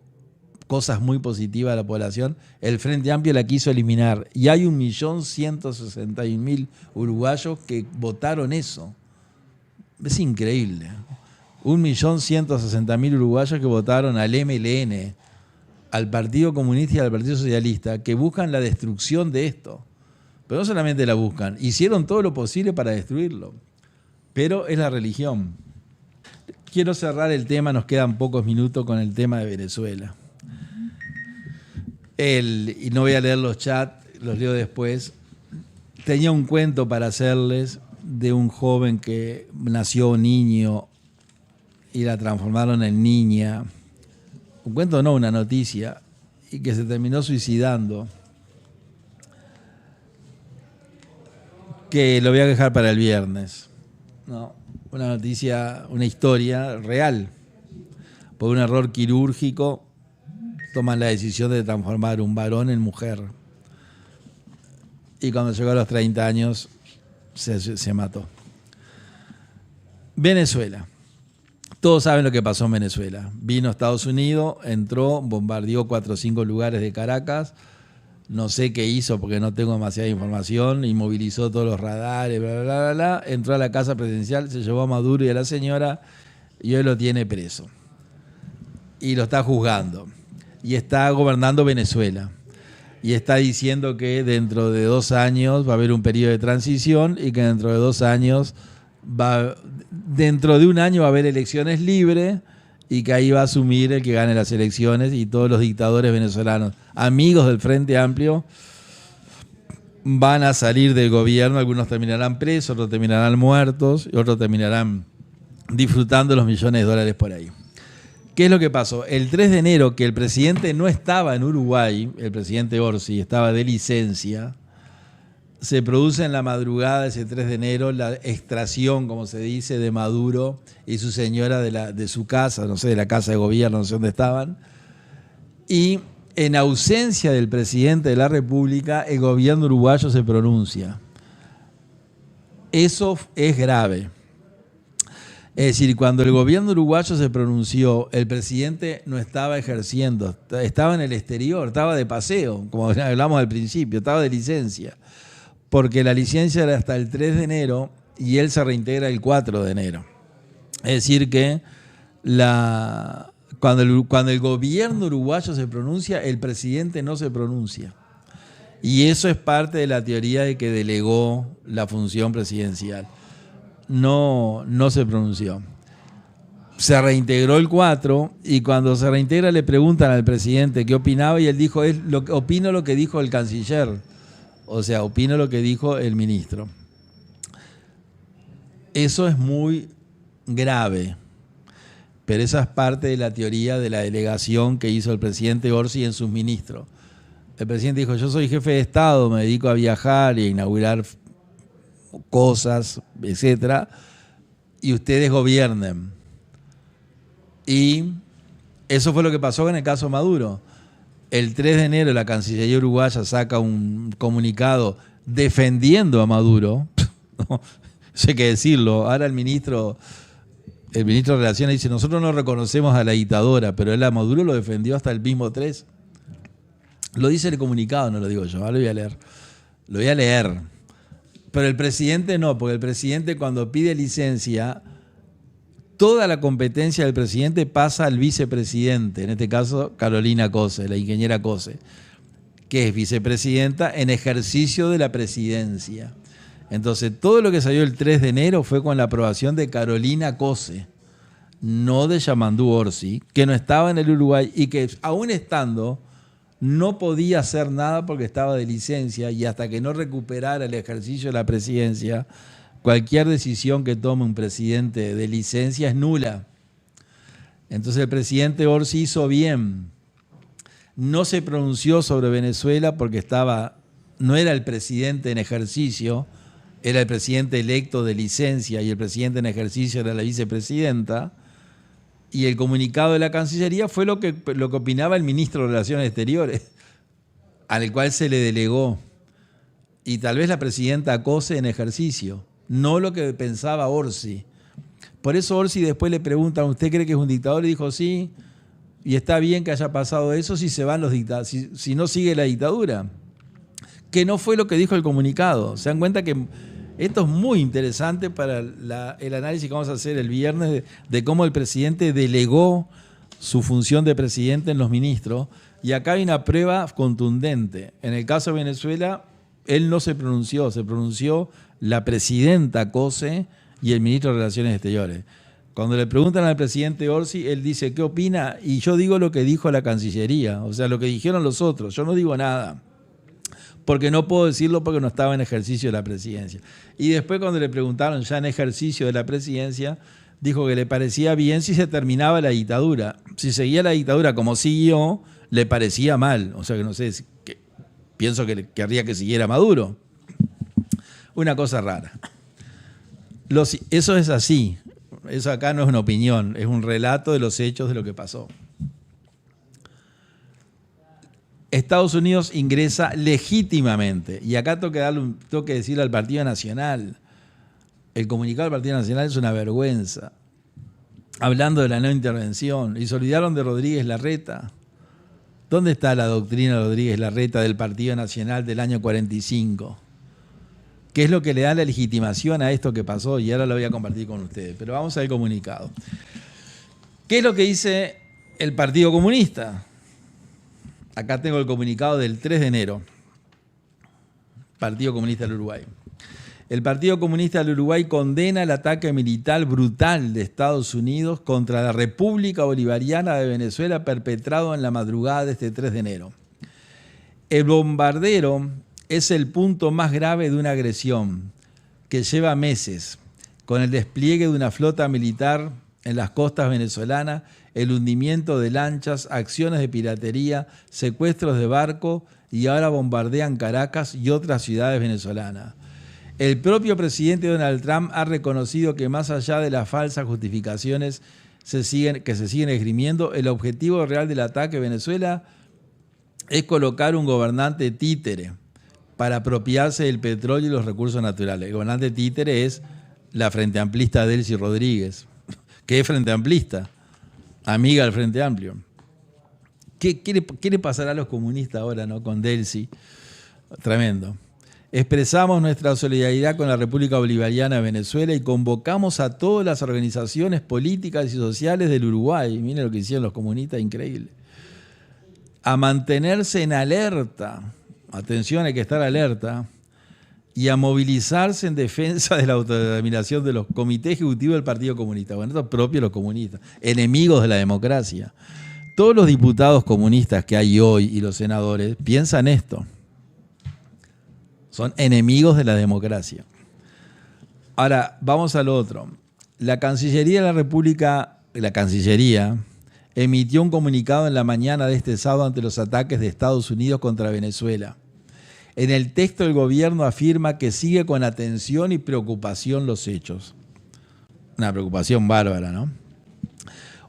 cosas muy positivas a la población, el Frente Amplio la quiso eliminar. Y hay 1.161.000 uruguayos que votaron eso. Es increíble. 1.160.000 uruguayos que votaron al MLN, al Partido Comunista y al Partido Socialista, que buscan la destrucción de esto. Pero no solamente la buscan, hicieron todo lo posible para destruirlo. Pero es la religión. Quiero cerrar el tema, nos quedan pocos minutos con el tema de Venezuela. Y no voy a leer los chats, los leo después. Tenía un cuento para hacerles de un joven que nació niño y la transformaron en niña. Un cuento no, una noticia, y que se terminó suicidando. Que lo voy a dejar para el viernes. No, una noticia, una historia real. Por un error quirúrgico toman la decisión de transformar un varón en mujer. Y cuando llegó a los 30 años se mató. Venezuela. Todos saben lo que pasó en Venezuela. Vino a Estados Unidos, entró, bombardeó 4 o 5 lugares de Caracas. No sé qué hizo porque no tengo demasiada información. Inmovilizó todos los radares, bla, bla, bla, bla. Entró a la casa presidencial, se llevó a Maduro y a la señora y hoy lo tiene preso. Y lo está juzgando. Y está gobernando Venezuela. Y está diciendo que dentro de 2 años va a haber un periodo de transición y que dentro de 2 años dentro de 1 año va a haber elecciones libres y que ahí va a asumir el que gane las elecciones y todos los dictadores venezolanos, amigos del Frente Amplio, van a salir del gobierno. Algunos terminarán presos, otros terminarán muertos y otros terminarán disfrutando los millones de dólares por ahí. ¿Qué es lo que pasó? El 3 de enero, que el presidente no estaba en Uruguay, el presidente Orsi estaba de licencia, se produce en la madrugada de ese 3 de enero la extracción, como se dice, de Maduro y su señora de su casa, no sé, de la casa de gobierno, no sé dónde estaban. Y en ausencia del presidente de la República, el gobierno uruguayo se pronuncia. Eso es grave. Es decir, cuando el gobierno uruguayo se pronunció, el presidente no estaba ejerciendo, estaba en el exterior, estaba de paseo, como hablamos al principio, estaba de licencia. Porque la licencia era hasta el 3 de enero y él se reintegra el 4 de enero. Es decir que cuando el gobierno uruguayo se pronuncia, el presidente no se pronuncia. Y eso es parte de la teoría de que delegó la función presidencial. No se pronunció. Se reintegró el 4 y cuando se reintegra le preguntan al presidente qué opinaba y él dijo, opino lo que dijo el canciller. O sea, opino lo que dijo el ministro. Eso es muy grave, pero esa es parte de la teoría de la delegación que hizo el presidente Orsi en sus ministros. El presidente dijo, yo soy jefe de Estado, me dedico a viajar y a inaugurar cosas, etcétera, y ustedes gobiernen. Y eso fue lo que pasó en el caso Maduro. El 3 de enero la Cancillería uruguaya saca un comunicado defendiendo a Maduro. No sé qué decirlo. Ahora el ministro de Relaciones dice, nosotros no reconocemos a la dictadora, pero él a Maduro lo defendió hasta el mismo 3. Lo dice el comunicado, no lo digo yo. Ahora lo voy a leer. Lo voy a leer. Pero el presidente no, porque el presidente cuando pide licencia, toda la competencia del presidente pasa al vicepresidente, en este caso Carolina Cose, la ingeniera Cose, que es vicepresidenta en ejercicio de la presidencia. Entonces, todo lo que salió el 3 de enero fue con la aprobación de Carolina Cose, no de Yamandú Orsi, que no estaba en el Uruguay y que aún estando no podía hacer nada porque estaba de licencia y hasta que no recuperara el ejercicio de la presidencia, cualquier decisión que tome un presidente de licencia es nula. Entonces el presidente Orsi hizo bien. No se pronunció sobre Venezuela porque no era el presidente en ejercicio, era el presidente electo de licencia y el presidente en ejercicio era la vicepresidenta. Y el comunicado de la Cancillería fue lo que opinaba el ministro de Relaciones Exteriores, al cual se le delegó. y tal vez la presidenta Kose en ejercicio, no lo que pensaba Orsi. Por eso Orsi después le preguntan, ¿usted cree que es un dictador? Y dijo, sí, y está bien que haya pasado eso si se van los dictadores, si no sigue la dictadura. Que no fue lo que dijo el comunicado. Se dan cuenta que esto es muy interesante para el análisis que vamos a hacer el viernes de cómo el presidente delegó su función de presidente en los ministros. Y acá hay una prueba contundente. En el caso de Venezuela, él no se pronunció la presidenta Kose y el ministro de Relaciones Exteriores. Cuando le preguntan al presidente Orsi, él dice, ¿qué opina? Y yo digo lo que dijo la Cancillería, o sea, lo que dijeron los otros. Yo no digo nada, porque no puedo decirlo porque no estaba en ejercicio de la presidencia. Y después cuando le preguntaron ya en ejercicio de la presidencia, dijo que le parecía bien si se terminaba la dictadura. Si seguía la dictadura como siguió, le parecía mal. O sea que no sé, pienso que querría que siguiera Maduro. Una cosa rara. Eso es así. Eso acá no es una opinión, es un relato de los hechos de lo que pasó. Estados Unidos ingresa legítimamente. Y acá tengo que decirle al Partido Nacional. El comunicado del Partido Nacional es una vergüenza. Hablando de la no intervención. Y se olvidaron de Rodríguez Larreta. ¿Dónde está la doctrina de Rodríguez Larreta del Partido Nacional del año 45? ¿Qué es lo que le da la legitimación a esto que pasó? Y ahora lo voy a compartir con ustedes. Pero vamos al comunicado. ¿Qué es lo que dice el Partido Comunista? Acá tengo el comunicado del 3 de enero. Partido Comunista del Uruguay. El Partido Comunista del Uruguay condena el ataque militar brutal de Estados Unidos contra la República Bolivariana de Venezuela perpetrado en la madrugada de este 3 de enero. El bombardero es el punto más grave de una agresión que lleva meses, con el despliegue de una flota militar en las costas venezolanas, el hundimiento de lanchas, acciones de piratería, secuestros de barcos y ahora bombardean Caracas y otras ciudades venezolanas. El propio presidente Donald Trump ha reconocido que más allá de las falsas justificaciones que se siguen esgrimiendo, el objetivo real del ataque a Venezuela es colocar un gobernante títere para apropiarse del petróleo y los recursos naturales. El gobernante títere es la Frente Amplista Delcy Rodríguez, que es Frente Amplista, amiga del Frente Amplio. ¿Qué le pasará a los comunistas ahora, no, con Delcy? Tremendo. Expresamos nuestra solidaridad con la República Bolivariana de Venezuela y convocamos a todas las organizaciones políticas y sociales del Uruguay, miren lo que hicieron los comunistas, increíble, a mantenerse en alerta. Atención, hay que estar alerta, y a movilizarse en defensa de la autodeterminación de los comités ejecutivos del Partido Comunista. Bueno, esto es propio de los comunistas, enemigos de la democracia. Todos los diputados comunistas que hay hoy y los senadores piensan esto. Son enemigos de la democracia. Ahora, vamos al otro. La Cancillería de la República, la Cancillería, emitió un comunicado en la mañana de este sábado ante los ataques de Estados Unidos contra Venezuela. En el texto el gobierno afirma que sigue con atención y preocupación los hechos. Una preocupación bárbara, ¿no?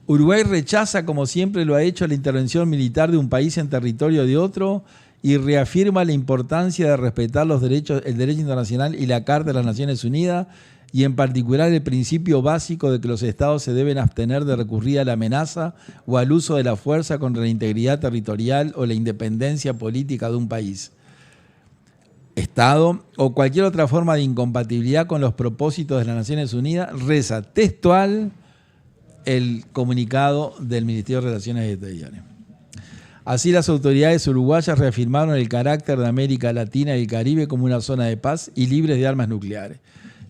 Uruguay rechaza, como siempre lo ha hecho, la intervención militar de un país en territorio de otro y reafirma la importancia de respetar los derechos, el derecho internacional y la Carta de las Naciones Unidas, y en particular el principio básico de que los estados se deben abstener de recurrir a la amenaza o al uso de la fuerza contra la integridad territorial o la independencia política de un país, Estado o cualquier otra forma de incompatibilidad con los propósitos de las Naciones Unidas, reza textual el comunicado del Ministerio de Relaciones Exteriores. Así, las autoridades uruguayas reafirmaron el carácter de América Latina y el Caribe como una zona de paz y libres de armas nucleares.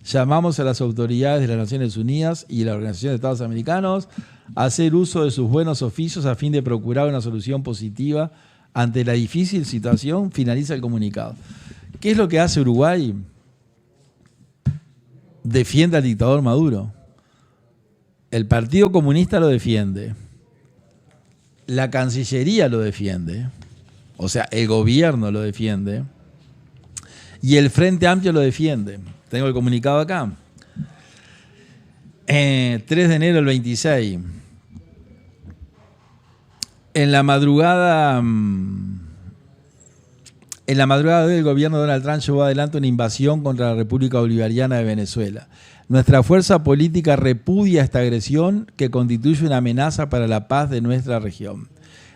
Llamamos a las autoridades de las Naciones Unidas y la Organización de Estados Americanos a hacer uso de sus buenos oficios a fin de procurar una solución positiva ante la difícil situación, finaliza el comunicado. ¿Qué es lo que hace Uruguay? Defiende al dictador Maduro. El Partido Comunista lo defiende. La Cancillería lo defiende. O sea, el gobierno lo defiende. Y el Frente Amplio lo defiende. Tengo el comunicado acá. 3 de enero del 26. En la madrugada En la madrugada de hoy, el gobierno de Donald Trump llevó adelante una invasión contra la República Bolivariana de Venezuela. Nuestra fuerza política repudia esta agresión que constituye una amenaza para la paz de nuestra región.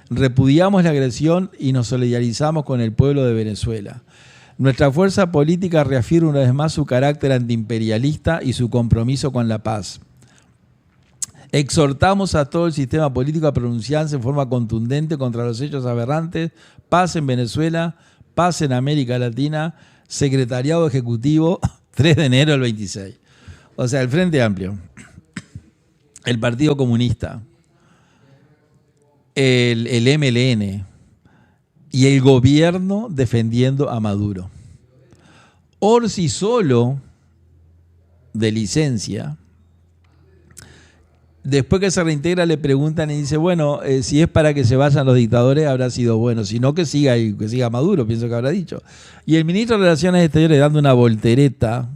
Repudiamos la agresión y nos solidarizamos con el pueblo de Venezuela. Nuestra fuerza política reafirma una vez más su carácter antiimperialista y su compromiso con la paz. Exhortamos a todo el sistema político a pronunciarse en forma contundente contra los hechos aberrantes, paz en Venezuela, paz en América Latina, Secretariado Ejecutivo, 3 de enero del 26. O sea, el Frente Amplio, el Partido Comunista, el MLN y el gobierno defendiendo a Maduro. Orsi solo, de licencia, después que se reintegra le preguntan y dice, bueno, si es para que se vayan los dictadores habrá sido bueno, si no que siga Maduro, pienso que habrá dicho. Y el ministro de Relaciones Exteriores, dando una voltereta,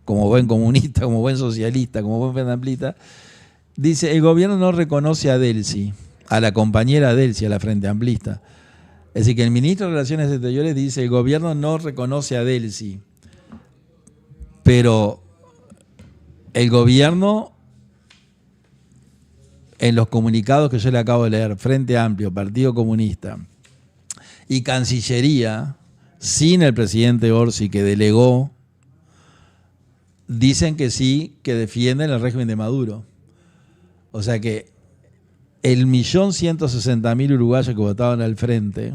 como buen comunista, como buen socialista, como buen frente amplista, dice, el gobierno no reconoce a Delcy, a la compañera Delcy, a la frente amplista. Es decir, que el ministro de Relaciones Exteriores dice, el gobierno no reconoce a Delcy, pero el gobierno, en los comunicados que yo le acabo de leer, Frente Amplio, Partido Comunista y Cancillería, sin el presidente Orsi que delegó, dicen que sí, que defienden el régimen de Maduro. O sea que el 1.160.000 uruguayos que votaban al frente,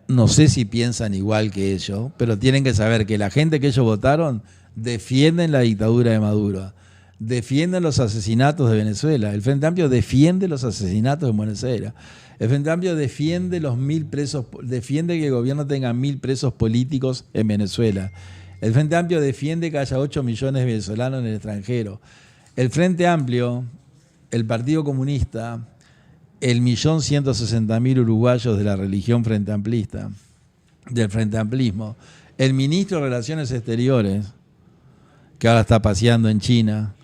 no sé si piensan igual que ellos, pero tienen que saber que la gente que ellos votaron defienden la dictadura de Maduro, defienden los asesinatos de Venezuela. El Frente Amplio defiende los asesinatos de Venezuela. El Frente Amplio defiende los 1.000 presos, defiende que el gobierno tenga 1.000 presos políticos en Venezuela. El Frente Amplio defiende que haya 8 millones de venezolanos en el extranjero. El Frente Amplio, el Partido Comunista, el 1.160.000 uruguayos de la religión frente amplista, del Frente Amplismo, el ministro de Relaciones Exteriores, que ahora está paseando en China,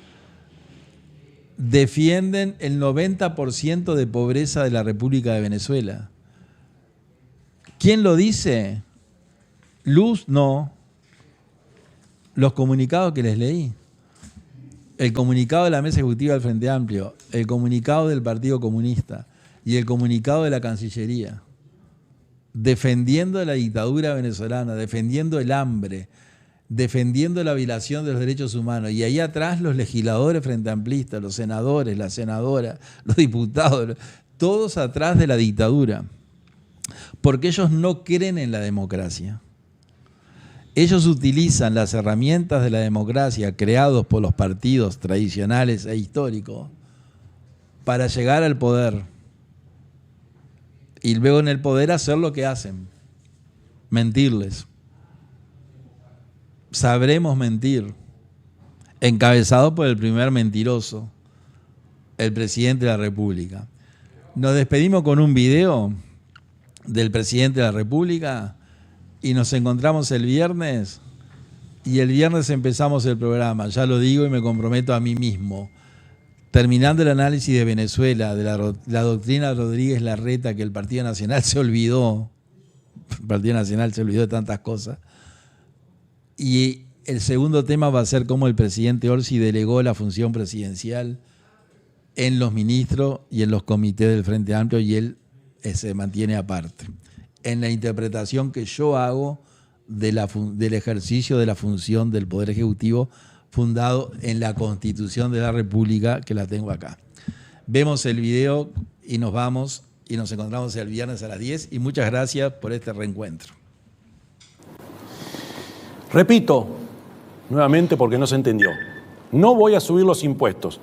defienden el 90% de pobreza de la República de Venezuela. ¿Quién lo dice? Luz, no. Los comunicados que les leí. El comunicado de la Mesa Ejecutiva del Frente Amplio, el comunicado del Partido Comunista y el comunicado de la Cancillería, defendiendo la dictadura venezolana, defendiendo el hambre, defendiendo la violación de los derechos humanos. Y ahí atrás los legisladores frente amplistas, los senadores, las senadoras, los diputados, todos atrás de la dictadura. Porque ellos no creen en la democracia. Ellos utilizan las herramientas de la democracia creados por los partidos tradicionales e históricos para llegar al poder. Y luego en el poder hacer lo que hacen. Mentirles. Sabremos mentir, encabezado por el primer mentiroso, el presidente de la República. Nos despedimos con un video del presidente de la República y nos encontramos el viernes, y el viernes empezamos el programa, ya lo digo y me comprometo a mí mismo, terminando el análisis de Venezuela, de la doctrina de Rodríguez Larreta, que el Partido Nacional se olvidó, el Partido Nacional se olvidó de tantas cosas. Y el segundo tema va a ser cómo el presidente Orsi delegó la función presidencial en los ministros y en los comités del Frente Amplio, y él se mantiene aparte. En la interpretación que yo hago del ejercicio de la función del Poder Ejecutivo fundado en la Constitución de la República, que la tengo acá. Vemos el video y nos vamos y nos encontramos el viernes a las 10 y muchas gracias por este reencuentro. Repito, nuevamente porque no se entendió, no voy a subir los impuestos.